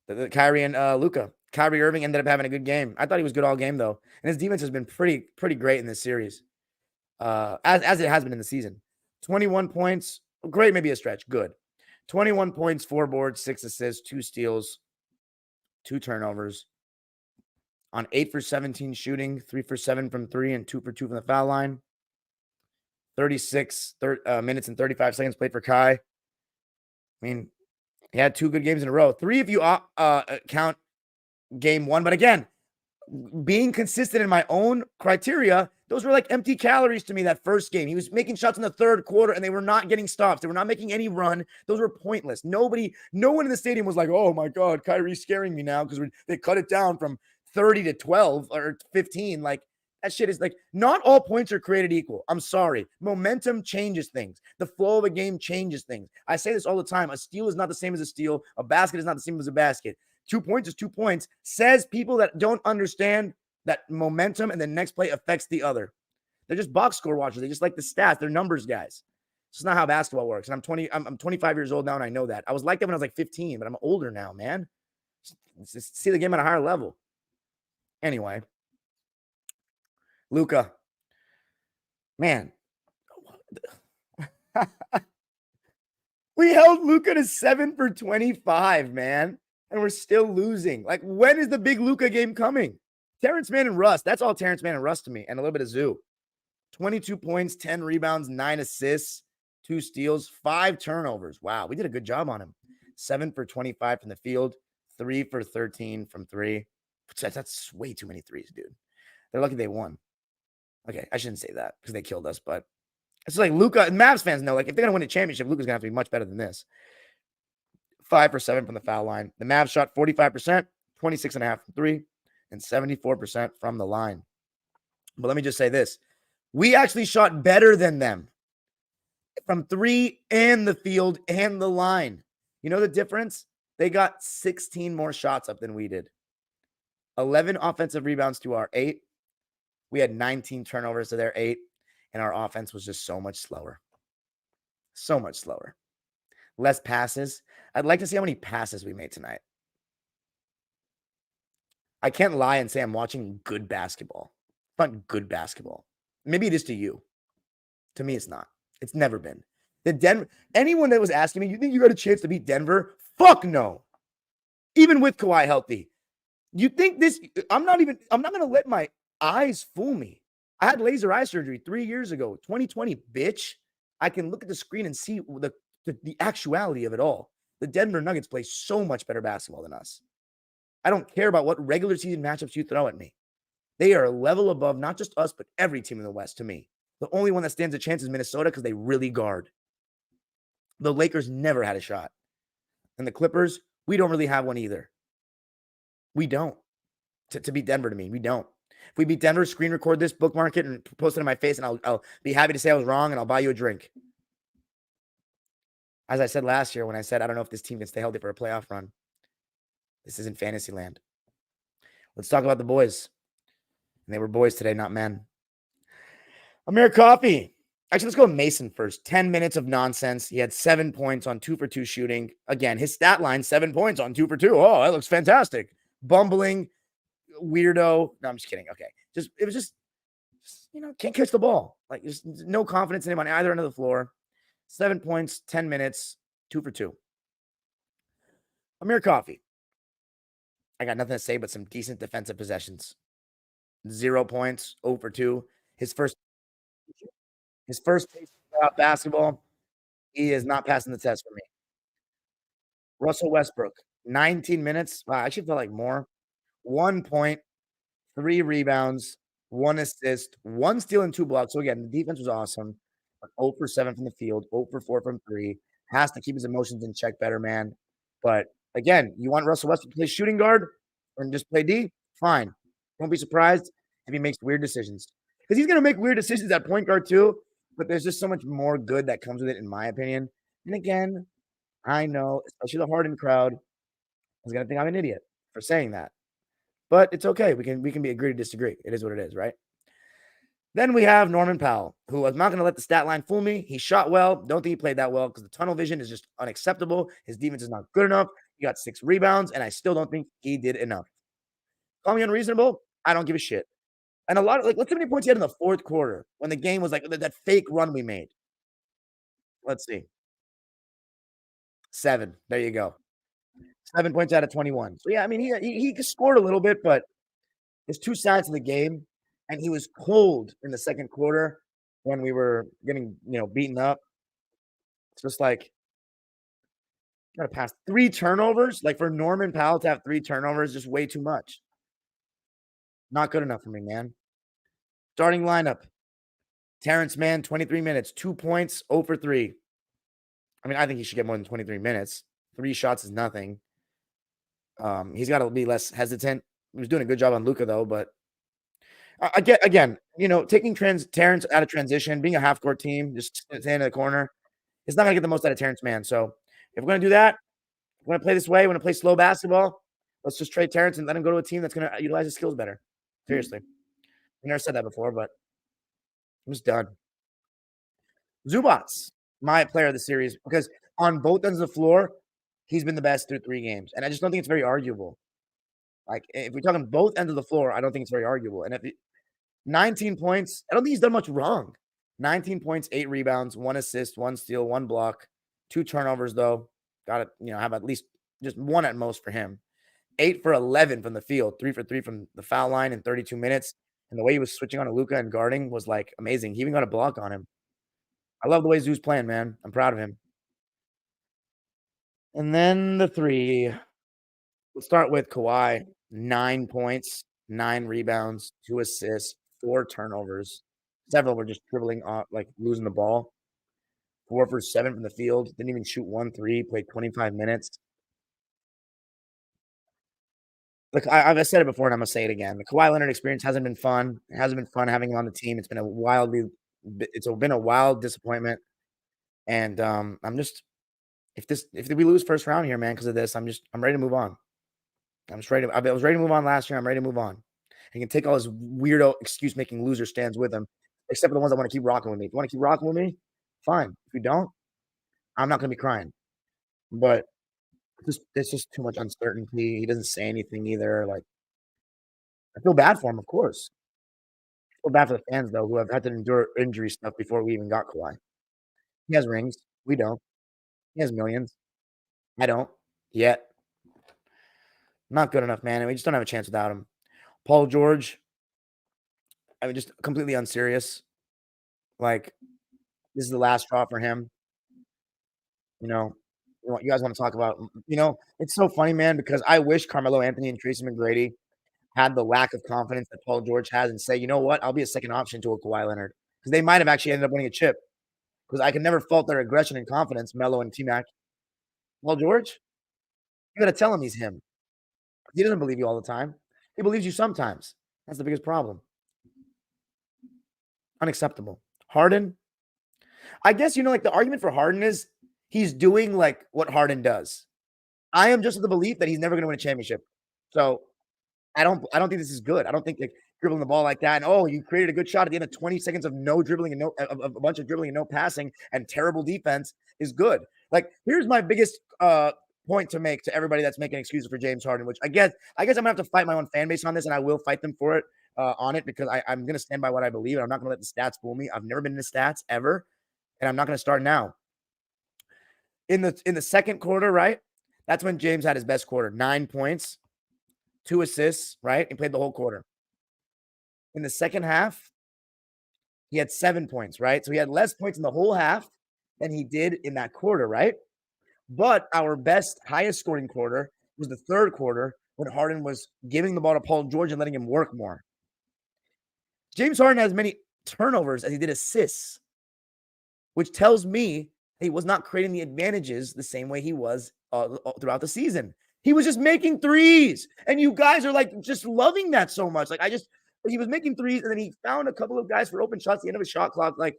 Speaker 2: The Kyrie and Luka. Kyrie Irving ended up having a good game. I thought he was good all game though, and his defense has been pretty great in this series, as it has been in the season. 21 points, great, maybe a stretch, good. 21 points, 4 boards, 6 assists, 2 steals, 2 turnovers. On 8 for 17 shooting, 3 for 7 from 3, and 2 for 2 from the foul line. 36 minutes and 35 seconds played for Kai. I mean, he had 2 good games in a row. 3 if you count game 1. But again, being consistent in my own criteria, those were like empty calories to me that first game. He was making shots in the third quarter, and they were not getting stops. They were not making any run. Those were pointless. No one in the stadium was like, oh my God, Kyrie's scaring me now because they cut it down from 30 to 12 or 15. Like, that shit is like, not all points are created equal. I'm sorry. Momentum changes things. The flow of a game changes things. I say this all the time. A steal is not the same as a steal. A basket is not the same as a basket. 2 points is 2 points, says people that don't understand that momentum and the next play affects the other. They're just box score watchers. They just like the stats. They're numbers guys. This is not how basketball works. And I'm 25 years old now, and I know that. I was like that when I was like 15, but I'm older now, man. Just see the game at a higher level. Anyway, Luka, man. We held Luka to 7 for 25, man. And we're still losing. Like, when is the big Luka game coming? Terrence Mann and Russ. That's all Terrence Mann and Russ to me, and a little bit of Zoo. 22 points, 10 rebounds, 9 assists, 2 steals, 5 turnovers. Wow, we did a good job on him. 7 for 25 from the field, 3 for 13 from 3. That's way too many threes, dude. They're lucky they won. Okay, I shouldn't say that because they killed us, but it's like Luka, and Mavs fans know, like, if they're going to win a championship, Luka's going to have to be much better than this. 5 for 7 from the foul line. The Mavs shot 45%, 26.5 from 3, and 74% from the line. But let me just say this. We actually shot better than them from 3 and the field and the line. You know the difference? They got 16 more shots up than we did. 11 offensive rebounds to our 8. We had 19 turnovers to their 8, and our offense was just so much slower. So much slower. Less passes. I'd like to see how many passes we made tonight. I can't lie and say I'm watching good basketball. It's not good basketball. Maybe it is to you. To me, it's not. It's never been. Anyone that was asking me, you think you got a chance to beat Denver? Fuck no. Even with Kawhi healthy. You think this, I'm not going to let my eyes fool me. I had laser eye surgery 3 years ago, 2020, bitch. I can look at the screen and see the actuality of it all. The Denver Nuggets play so much better basketball than us. I don't care about what regular season matchups you throw at me. They are a level above not just us, but every team in the West to me. The only one that stands a chance is Minnesota because they really guard. The Lakers never had a shot. And the Clippers, we don't really have one either. We don't. To beat Denver to me, we don't. If we beat Denver, screen record this, bookmark it, and post it in my face, and I'll be happy to say I was wrong, and I'll buy you a drink. As I said last year when I said, I don't know if this team can stay healthy for a playoff run. This isn't fantasy land. Let's talk about the boys. And they were boys today, not men. Amir Coffey. Actually, let's go with Mason first. 10 minutes of nonsense. He had 7 points on 2 for 2 shooting. Again, his stat line, 7 points on 2 for 2. Oh, that looks fantastic. Bumbling, weirdo. No, I'm just kidding. Okay. It was just, can't catch the ball. Like, there's no confidence in him on either end of the floor. 7 points, 10 minutes, 2 for 2. Amir Coffey. I got nothing to say but some decent defensive possessions. 0 points, 0 for 2. His first taste of basketball, he is not passing the test for me. Russell Westbrook, 19 minutes. Wow, I actually felt like more. 1 point, 3 rebounds, 1 assist, 1 steal, and 2 blocks. So again, the defense was awesome. 0 for 7 from the field, 0 for 4 from 3. Has to keep his emotions in check better, man. But again, you want Russell Westbrook to play shooting guard and just play D? Fine. Don't be surprised if he makes weird decisions. Because he's going to make weird decisions at point guard too. But there's just so much more good that comes with it, in my opinion. And again, I know, especially the Harden crowd, is going to think I'm an idiot for saying that. But it's okay. We can be agree to disagree. It is what it is, right? Then we have Norman Powell, who I'm not going to let the stat line fool me. He shot well. Don't think he played that well because the tunnel vision is just unacceptable. His defense is not good enough. He got 6 rebounds, and I still don't think he did enough. Call me unreasonable. I don't give a shit. And a lot of let's see how many points he had in the fourth quarter when the game was like that fake run we made. Let's see. 7. There you go. 7 points out of 21. So yeah, I mean he scored a little bit, but there's 2 sides to the game, and he was cold in the second quarter when we were getting beaten up. It's just like gotta pass 3 turnovers. Like for Norman Powell to have 3 turnovers, just way too much. Not good enough for me, man. Starting lineup. Terrence Mann, 23 minutes, 2 points, 0 for 3. I mean, I think he should get more than 23 minutes. 3 shots is nothing. He's got to be less hesitant. He was doing a good job on Luka though, but again, taking Terrence out of transition, being a half-court team, just standing in the corner, it's not gonna get the most out of Terrence Mann. So if we're gonna do that, we're gonna play this way. We're gonna play slow basketball. Let's just trade Terrence and let him go to a team that's gonna utilize his skills better. Seriously, I never said that before, but I'm just done. Zubats, my player of the series, because on both ends of the floor, he's been the best through 3 games, and I just don't think it's very arguable. Like if we're talking both ends of the floor, I don't think it's very arguable. And if 19 points, I don't think he's done much wrong. 19 points, 8 rebounds, 1 assist, 1 steal, 1 block, 2 turnovers though. Got to have at least just 1 at most for him. 8 for 11 from the field, 3 for 3 from the foul line in 32 minutes. And the way he was switching on to Luka and guarding was like amazing. He even got a block on him. I love the way Zoo's playing, man. I'm proud of him. And then the 3. We'll start with Kawhi. 9 points, 9 rebounds, 2 assists, 4 turnovers. Several were just dribbling off, like losing the ball. 4 for 7 from the field. Didn't even shoot 1 3. Played 25 minutes. Look, I've said it before, and I'm gonna say it again. The Kawhi Leonard experience hasn't been fun. It hasn't been fun having him on the team. It's been a wild disappointment. And I'm just if we lose first round here, man, because of this, I'm ready to move on. I was ready to move on last year. I'm ready to move on. He can take all his weirdo excuse making loser stands with him, except for the ones that want to keep rocking with me. If you want to keep rocking with me, fine. If you don't, I'm not gonna be crying. But it's just too much uncertainty. He doesn't say anything either. Like I feel bad for him, of course. I feel bad for the fans though, who have had to endure injury stuff before we even got Kawhi. He has rings. We don't. He has millions. I don't yet. Not good enough, man. And we just don't have a chance without him. Paul George, I mean, just completely unserious. Like, this is the last straw for him. You guys want to talk about, it's so funny, man, because I wish Carmelo Anthony and Tracy McGrady had the lack of confidence that Paul George has and say, you know what, I'll be a second option to a Kawhi Leonard. Because they might have actually ended up winning a chip. Because I can never fault their aggression and confidence, Melo and T-Mac. Paul George, you got to tell him he's him. He doesn't believe you all the time. He believes you sometimes. That's the biggest problem. Unacceptable. Harden, I guess, like the argument for Harden is he's doing like what Harden does. I am just of the belief that he's never going to win a championship. So I don't think this is good. I don't think like dribbling the ball like that and you created a good shot at the end of 20 seconds of no dribbling and a bunch of dribbling and no passing and terrible defense is good. Like here's my biggest point to make to everybody that's making excuses for James Harden, which I guess I'm gonna have to fight my own fan base on this, and I will fight them for it on it because I'm gonna stand by what I believe, and I'm not gonna let the stats fool me. I've never been into stats ever, and I'm not gonna start now. In the second quarter, right? That's when James had his best quarter. 9 points, 2 assists, right? He played the whole quarter. In the second half, he had 7 points, right? So he had less points in the whole half than he did in that quarter, right? But our best, highest scoring quarter was the third quarter when Harden was giving the ball to Paul George and letting him work more. James Harden has many turnovers as he did assists, which tells me he was not creating the advantages the same way he was throughout the season. He was just making threes, and you guys are like just loving that so much. Like he was making threes, and then he found a couple of guys for open shots at the end of a shot clock. Like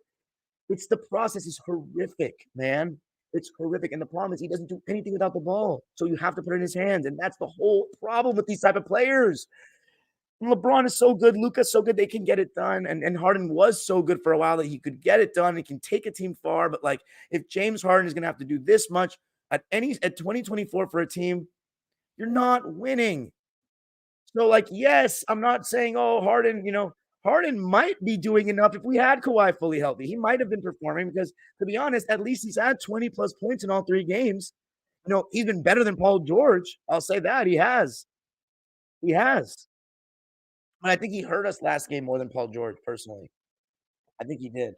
Speaker 2: it's the process is horrific, man. It's horrific, and the problem is he doesn't do anything without the ball. So you have to put it in his hands, and that's the whole problem with these type of players. LeBron is so good, Luka's so good, they can get it done. And Harden was so good for a while that he could get it done. He can take a team far. But like if James Harden is gonna have to do this much at 2024 for a team, you're not winning. So, like, yes, I'm not saying, oh, Harden, Harden might be doing enough if we had Kawhi fully healthy. He might have been performing because, to be honest, at least he's had 20 plus points in all 3 games. He's been better than Paul George. I'll say that he has. He has. But I think he hurt us last game more than Paul George, personally. I think he did.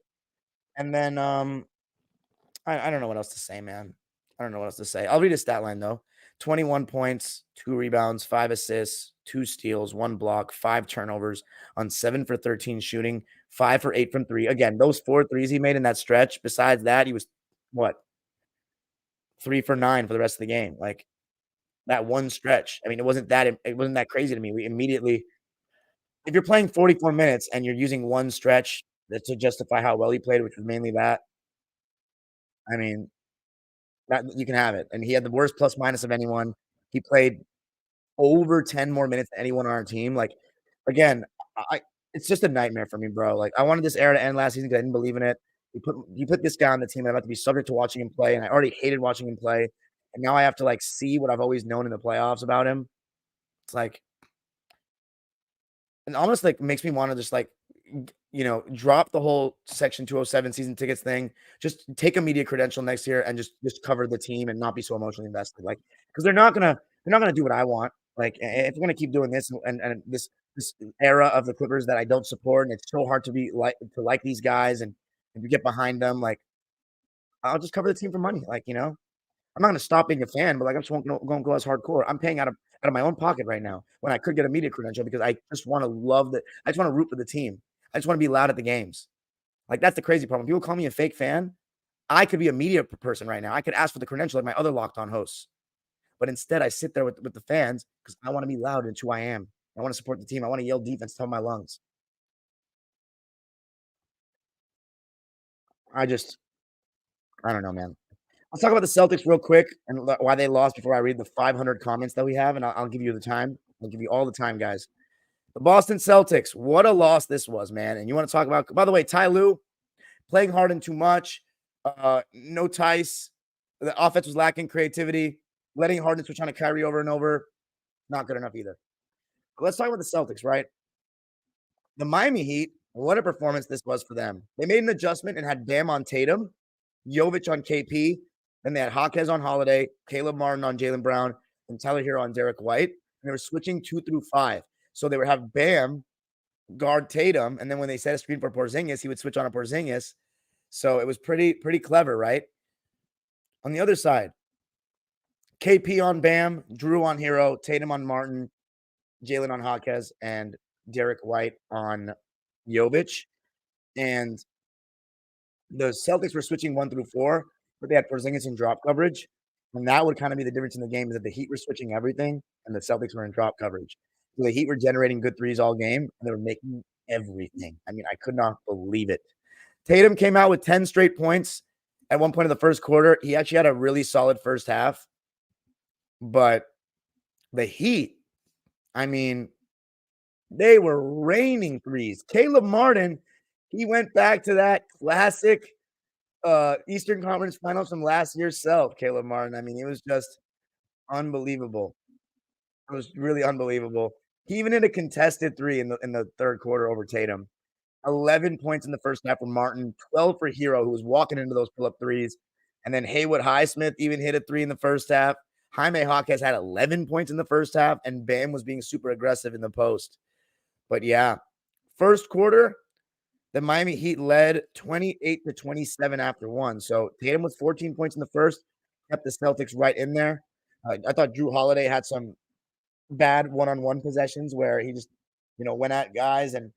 Speaker 2: And then I don't know what else to say, man. I don't know what else to say. I'll read his stat line though. 21 points, 2 rebounds, 5 assists, 2 steals, 1 block, 5 turnovers on 7 for 13 shooting, 5 for 8 from 3. Again, those 4 threes he made in that stretch, besides that, he was what? 3 for 9 for the rest of the game. Like that one stretch. I mean, it wasn't that crazy to me. We immediately if you're playing 44 minutes and you're using one stretch to justify how well he played, which was mainly that, I mean, that you can have it. And he had the worst plus minus of anyone. He played over 10 more minutes than anyone on our team. Like, again, I it's just a nightmare for me, bro. Like, I wanted this era to end last season because I didn't believe in it. You put this guy on the team, and I'm about to be subject to watching him play, and I already hated watching him play. And now I have to like see what I've always known in the playoffs about him. It's like and almost like makes me want to just like drop the whole Section 207 season tickets thing. Just take a media credential next year and just cover the team and not be so emotionally invested. Like because they're not gonna do what I want. Like if we're gonna keep doing this and this era of the Clippers that I don't support, and it's so hard to be like these guys and to get behind them, like I'll just cover the team for money. Like I'm not gonna stop being a fan, but like I just won't go as hardcore. I'm paying out of my own pocket right now when I could get a media credential because I just want to I just want to root for the team. I just want to be loud at the games. Like that's the crazy problem. People call me a fake fan. I could be a media person right now. I could ask for the credential like my other locked on hosts. But instead I sit there with the fans because I want to be loud into who I am. I want to support the team. I want to yell defense, tell my lungs. I just I don't know, man. Let's talk about the Celtics real quick and why they lost before I read the 500 comments that we have, and I'll give you the time. I'll give you all the time, guys. The Boston Celtics, what a loss this was, man. And you want to talk about, by the way, Ty Lue playing Harden too much. No Tice. The offense was lacking creativity. Letting Harden switch on to Kyrie over and over, not good enough either. But let's talk about the Celtics, right? The Miami Heat, what a performance this was for them. They made an adjustment and had Bam on Tatum, Jovic on KP. Then they had Hawkes on Holiday, Caleb Martin on Jaylen Brown, and Tyler Hero on Derek White. And they were switching 2 through 5. So they would have Bam guard Tatum, and then when they set a screen for Porzingis, he would switch on a Porzingis. So it was pretty clever, right? On the other side, KP on Bam, Drew on Hero, Tatum on Martin, Jalen on Hawkes, and Derek White on Jovic. And the Celtics were switching 1 through 4, but they had Porzingis in drop coverage. And that would kind of be the difference in the game is that the Heat were switching everything and the Celtics were in drop coverage. So the Heat were generating good threes all game and they were making everything. I mean, I could not believe it. Tatum came out with 10 straight points at one point in the first quarter. He actually had a really solid first half. But the Heat, I mean, they were raining threes. Caleb Martin, he went back to that classic Eastern Conference Finals from last year's self, Caleb Martin. I mean, it was just unbelievable. It was really unbelievable. He even hit a contested 3 in the third quarter over Tatum. 11 points in the first half for Martin, 12 for Hero, who was walking into those pull-up threes. And then Haywood Highsmith even hit a 3 in the first half. Jaime Hawkes had 11 points in the first half, and Bam was being super aggressive in the post. But yeah, first quarter, the Miami Heat led 28-27 after 1. So Tatum with 14 points in the first, kept the Celtics right in there. I thought Drew Holiday had some bad one-on-one possessions where he just, went at guys and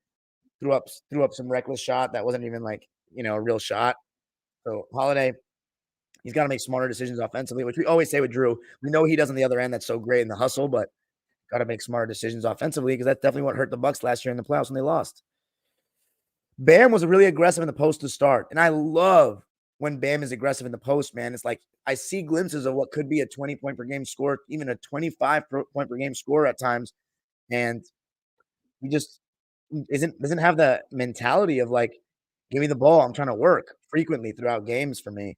Speaker 2: threw up some reckless shot that wasn't even like, a real shot. So Holiday He's got to make smarter decisions offensively, which we always say with Drew. We know he does on the other end. That's so great in the hustle, but got to make smarter decisions offensively because that's definitely what hurt the Bucks last year in the playoffs when they lost. Bam was really aggressive in the post to start, and I love when Bam is aggressive in the post, man. It's like I see glimpses of what could be a 20-point per game score, even a 25-point per game score at times, and he just doesn't have the mentality of like, give me the ball, I'm trying to work frequently throughout games for me.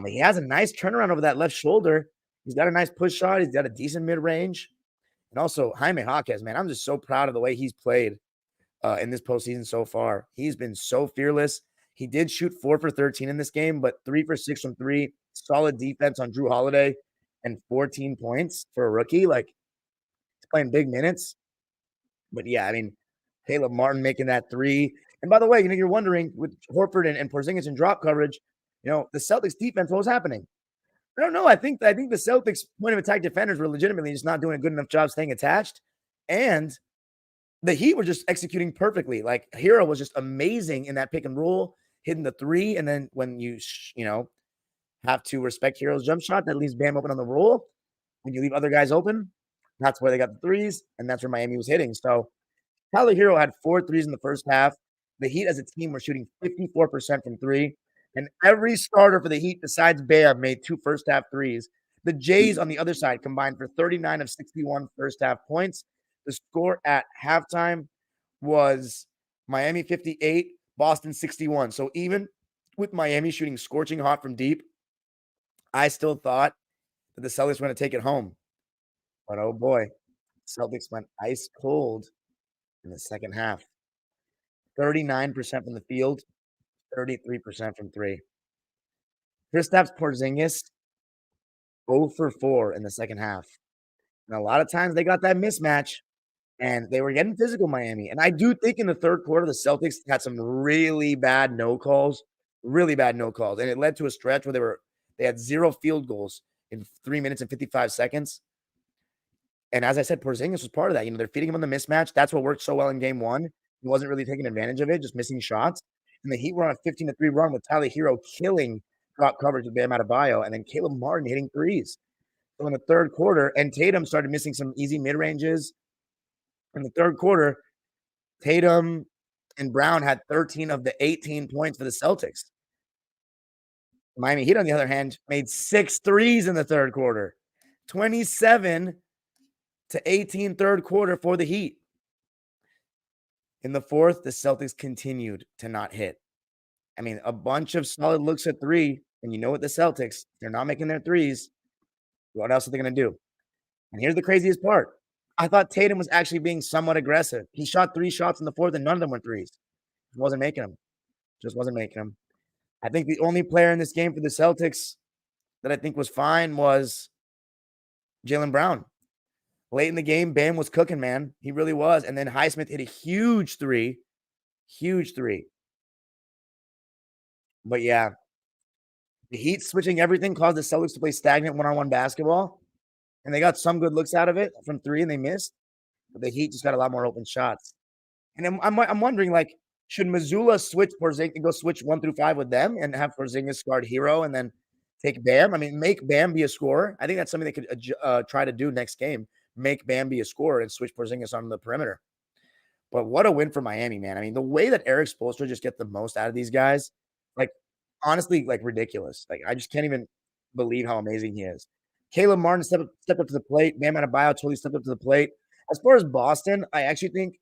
Speaker 2: He has a nice turnaround over that left shoulder. He's got a nice push shot. He's got a decent mid range, and also Jaime Jaquez, man. I'm just so proud of the way he's played in this postseason so far. He's been so fearless. He did shoot 4 for 13 in this game, but 3 for 6 from three. Solid defense on Drew Holiday and 14 points for a rookie. Like he's playing big minutes. But yeah, I mean, Caleb Martin making that three. And by the way, you're wondering with Horford and Porzingis in drop coverage, the Celtics defense, what was happening? I don't know. I think the Celtics point of attack defenders were legitimately just not doing a good enough job staying attached. And the Heat were just executing perfectly. Like Hero was just amazing in that pick and roll, hitting the three. And then when you have to respect Hero's jump shot, that leaves Bam open on the roll. When you leave other guys open, that's where they got the threes, and that's where Miami was hitting. So Tyler Hero had 4 threes in the first half. The Heat as a team were shooting 54% from three, and every starter for the Heat besides Bam made 2 first-half threes. The Jays on the other side combined for 39 of 61 first-half points. The score at halftime was Miami 58, Boston 61. So even with Miami shooting scorching hot from deep, I still thought that the Celtics were going to take it home. But oh boy, Celtics went ice cold in the second half. 39% from the field, 33% from three. Kristaps Porzingis, 0 for 4 in the second half. And a lot of times they got that mismatch, and they were getting physical, Miami. And I do think in the third quarter, the Celtics had some really bad no calls, and it led to a stretch where they had 0 field goals in 3 minutes and 55 seconds. And as I said, Porzingis was part of that. They're feeding him on the mismatch. That's what worked so well in game one. He wasn't really taking advantage of it, just missing shots. And the Heat were on a 15-3 run with Tyler Hero killing drop coverage with Bam Adebayo, and then Caleb Martin hitting threes. So in the third quarter, and Tatum started missing some easy mid-ranges. In the third quarter, Tatum and Brown had 13 of the 18 points for the Celtics. Miami Heat, on the other hand, made 6 threes in the third quarter. 27 to 18 third quarter for the Heat. In the fourth, the Celtics continued to not hit. I mean, a bunch of solid looks at three, and you know what the Celtics, they're not making their threes. What else are they going to do? And here's the craziest part. I thought Tatum was actually being somewhat aggressive. He shot 3 shots in the fourth, and none of them were threes. He wasn't making them. Just wasn't making them. I think the only player in this game for the Celtics that I think was fine was Jaylen Brown. Late in the game, Bam was cooking, man. He really was. And then Highsmith hit a huge three. Huge three. But yeah, the Heat switching everything caused the Celtics to play stagnant one-on-one basketball. And they got some good looks out of it from three, and they missed. But the Heat just got a lot more open shots. And I'm wondering, like, should Missoula switch Porzingis, go switch 1 through 5 with them and have Porzingis guard Hero and then take Bam? I mean, make Bam be a scorer. I think that's something they could try to do next game. Make Bam be a scorer and switch Porzingis on the perimeter. But what a win for Miami, man. I mean, the way that Eric Spoelstra just get the most out of these guys, like, honestly, like, ridiculous. Like, I just can't even believe how amazing he is. Caleb Martin stepped up to the plate. Bam Adebayo totally stepped up to the plate. As far as Boston, I actually think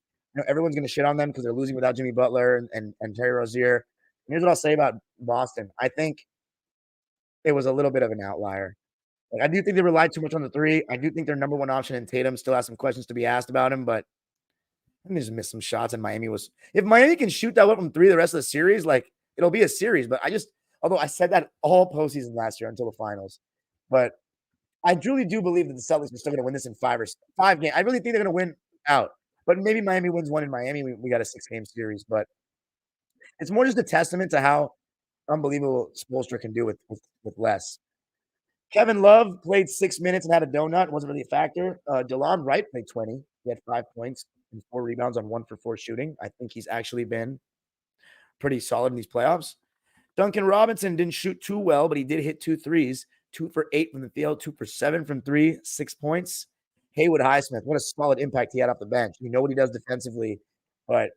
Speaker 2: everyone's going to shit on them because they're losing without Jimmy Butler and Terry Rozier. And here's what I'll say about Boston. I think it was a little bit of an outlier. Like, I do think they relied too much on the three. I do think their number one option in Tatum still has some questions to be asked about him, but they just missed some shots. And if Miami can shoot that well from three the rest of the series, like, it'll be a series. But although I said that all postseason last year until the finals, but I truly do believe that the Celtics are still going to win this in 5 games. I really think they're going to win out. But maybe Miami wins one in Miami. We got a 6-game series. But it's more just a testament to how unbelievable Spoelstra can do with less. Kevin Love played 6 minutes and had a donut. Wasn't really a factor. DeLon Wright played 20. He had 5 points and 4 rebounds on 1 for 4 shooting. I think he's actually been pretty solid in these playoffs. Duncan Robinson didn't shoot too well, but he did hit 2 threes. 2 for 8 from the field, 2 for 7 from 3, 6 points. Haywood Highsmith, what a solid impact he had off the bench. You know what he does defensively, but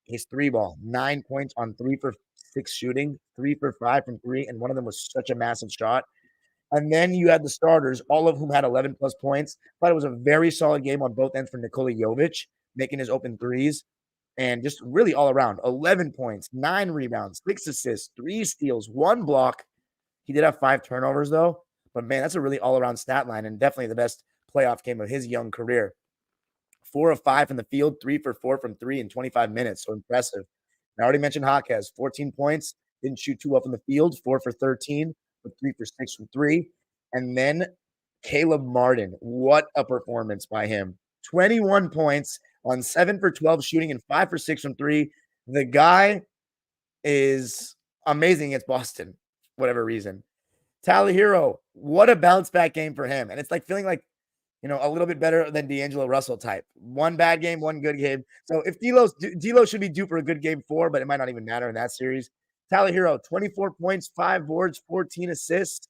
Speaker 2: his 3 ball, 9 points on 3 for 6 shooting, 3 for 5 from 3, and one of them was such a massive shot. And then you had the starters, all of whom had 11 plus points. Thought it was a very solid game on both ends for Nikola Jovic, making his open threes. And just really all around 11 points, 9 rebounds, 6 assists, 3 steals, 1 block. He did have 5 turnovers, though. But man, that's a really all around stat line and definitely the best playoff game of his young career. 4 of 5 from the field, 3 for 4 from 3 in 25 minutes. So impressive. I already mentioned Jaquez, 14 points, didn't shoot too well from the field, 4 for 13, with 3 for 6 from 3. And then Caleb Martin, what a performance by him. 21 points on 7 for 12 shooting and 5 for 6 from 3. The guy is amazing against Boston, whatever reason. Tyler Hero, what a bounce back game for him. And it's like feeling like, a little bit better than D'Angelo Russell type. 1 bad game, 1 good game. So if D'Lo should be due for a good game 4, but it might not even matter in that series. Tyler Hero, 24 points, 5 boards, 14 assists,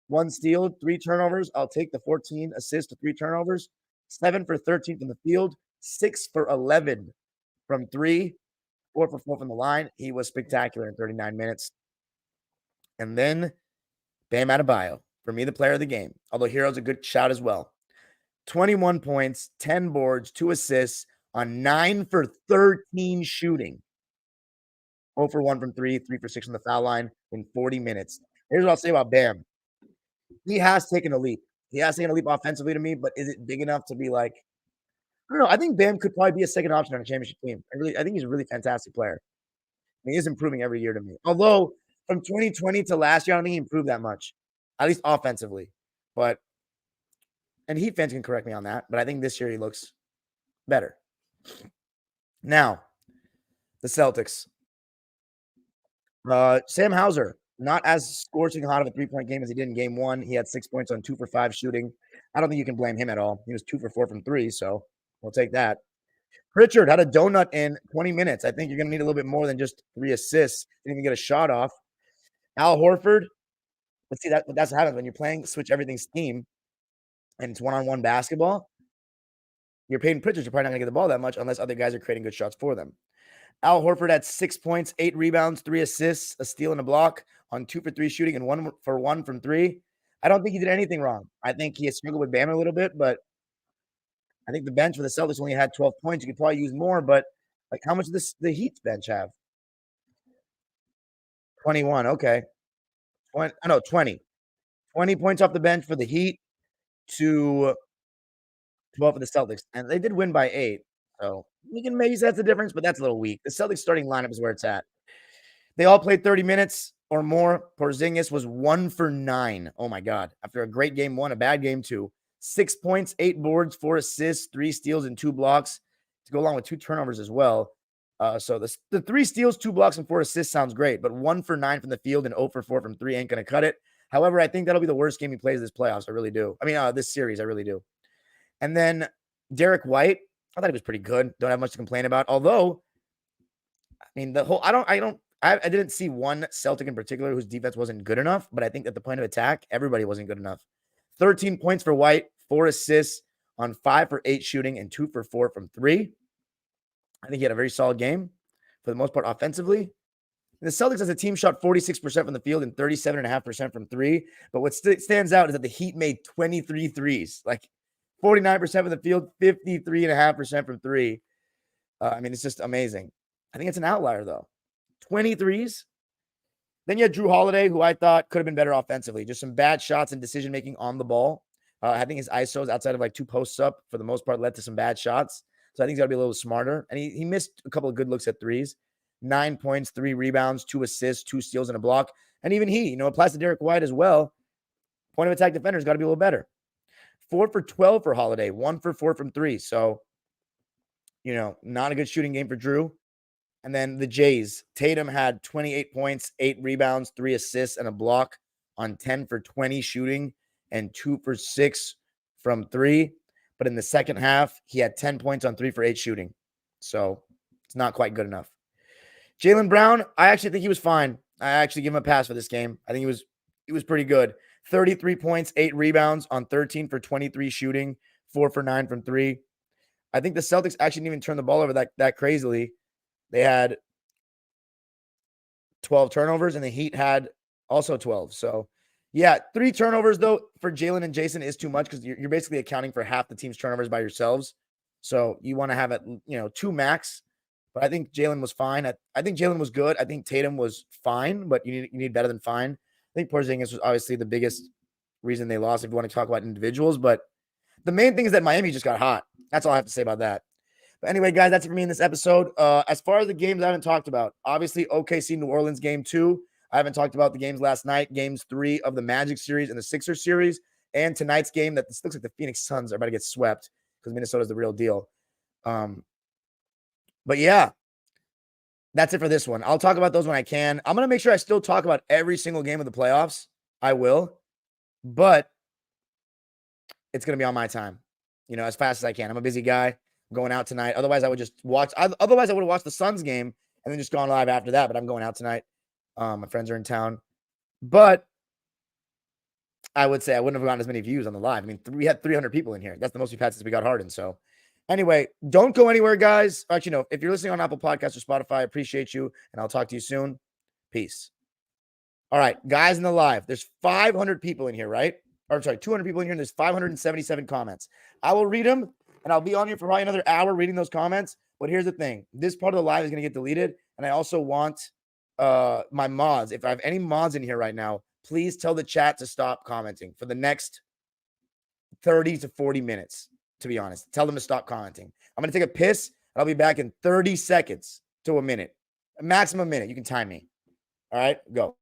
Speaker 2: 1 steal, 3 turnovers. I'll take the 14 assists to 3 turnovers. 7 for 13 from the field, 6 for 11 from 3, 4 for 4 from the line. He was spectacular in 39 minutes. And then Bam Adebayo, for me, the player of the game. Although Hero's a good shout as well. 21 points, 10 boards, 2 assists on 9 for 13 shooting. 0 for 1 from 3, 3 for 6 from the foul line in 40 minutes. Here's what I'll say about Bam. He has taken a leap. He has taken a leap offensively to me, but is it big enough to be like, I don't know. I think Bam could probably be a second option on a championship team. I think he's a really fantastic player. He is improving every year to me. Although from 2020 to last year, I don't think he improved that much, at least offensively. And Heat fans can correct me on that, but I think this year he looks better. Now, the Celtics. Sam Hauser, not as scorching hot of a 3-point game as he did in game 1. He had 6 points on 2 for 5 shooting. I don't think you can blame him at all. He was 2 for 4 from 3, so we'll take that. Pritchard had a donut in 20 minutes. I think you're going to need a little bit more than just 3 assists. Didn't even get a shot off. Al Horford. Let's see, that's what happens when you're playing switch everything scheme and it's one-on-one basketball. You're paying Pritchard. You're probably not going to get the ball that much unless other guys are creating good shots for them. Al Horford had 6 points, 8 rebounds, 3 assists, a steal and a block on 2 for 3 shooting and 1 for 1 from 3. I don't think he did anything wrong. I think he has struggled with Bam a little bit, but I think the bench for the Celtics only had 12 points. You could probably use more, but like how much does the Heat's bench have? 21. Okay. 20. 20 points off the bench for the Heat to 12 for the Celtics. And they did win by 8. So we can maybe say that's the difference, but that's a little weak. The Celtics starting lineup is where it's at. They all played 30 minutes or more. Porzingis was 1 for 9. Oh my God. After a great game 1, a bad game 2. 6 points, 8 boards, 4 assists, 3 steals, and 2 blocks to go along with 2 turnovers as well. So the 3 steals, 2 blocks, and 4 assists sounds great, but 1 for 9 from the field and 0 for 4 from 3 ain't going to cut it. However, I think that'll be the worst game he plays this playoffs. I really do. This series, I really do. And then Derek White, I thought he was pretty good. Don't have much to complain about. Although, I didn't see one Celtic in particular whose defense wasn't good enough, but I think at the point of attack, everybody wasn't good enough. 13 points for White, 4 assists on 5 for 8 shooting and 2 for 4 from 3. I think he had a very solid game for the most part offensively. The Celtics as a team shot 46% from the field and 37.5% from 3. But what stands out is that the Heat made 23 threes, like 49% from the field, 53.5% from 3. It's just amazing. I think it's an outlier, though. 23s. Then you had Drew Holiday, who I thought could have been better offensively. Just some bad shots and decision-making on the ball. I think his ISOs outside of like 2 posts up, for the most part, led to some bad shots. So I think he's got to be a little smarter. And he missed a couple of good looks at threes. 9 points, 3 rebounds, 2 assists, 2 steals, and a block. And even he, applies to Derek White as well. Point of attack defender's got to be a little better. 4 for 12 for Holiday, 1 for 4 from 3. So, not a good shooting game for Drew. And then the Jays, Tatum had 28 points, 8 rebounds, 3 assists, and a block on 10 for 20 shooting and 2 for 6 from 3. But in the second half, he had 10 points on 3 for 8 shooting. So it's not quite good enough. Jaylen Brown, I actually think he was fine. I actually give him a pass for this game. I think he was pretty good. 33 points, 8 rebounds on 13 for 23 shooting, 4 for 9 from 3. I think the Celtics actually didn't even turn the ball over that crazily. They had 12 turnovers, and the Heat had also 12. So, yeah, 3 turnovers, though, for Jalen and Jason is too much because you're basically accounting for half the team's turnovers by yourselves. So you want to have it, 2 max. But I think Jalen was fine. I think Jalen was good. I think Tatum was fine, but you need better than fine. I think Porzingis was obviously the biggest reason they lost if you want to talk about individuals. But the main thing is that Miami just got hot. That's all I have to say about that. But anyway, guys, that's it for me in this episode. As far as the games I haven't talked about, obviously OKC New Orleans game 2. I haven't talked about the games last night, games 3 of the Magic series and the Sixers series, and tonight's game that this looks like the Phoenix Suns are about to get swept because Minnesota's the real deal. But yeah, that's it for this one. I'll talk about those when I can. I'm going to make sure I still talk about every single game of the playoffs. I will, but it's going to be on my time, as fast as I can. I'm a busy guy. I'm going out tonight. Otherwise, I would just watch. Otherwise, I would have watched the Suns game and then just gone live after that. But I'm going out tonight. My friends are in town. But I would say I wouldn't have gotten as many views on the live. I mean, we had 300 people in here. That's the most we've had since we got Harden. So anyway, don't go anywhere, guys. Actually, no, if you're listening on Apple Podcasts or Spotify, I appreciate you. And I'll talk to you soon. Peace. All right, guys in the live. There's 500 people in here, right? Or I'm sorry, 200 people in here. And there's 577 comments. I will read them. And I'll be on here for probably another hour reading those comments. But here's the thing. This part of the live is going to get deleted. And I also want my mods. If I have any mods in here right now, please tell the chat to stop commenting for the next 30 to 40 minutes, to be honest. Tell them to stop commenting. I'm going to take a piss, and I'll be back in 30 seconds to a minute. A maximum minute. You can time me. All right, go.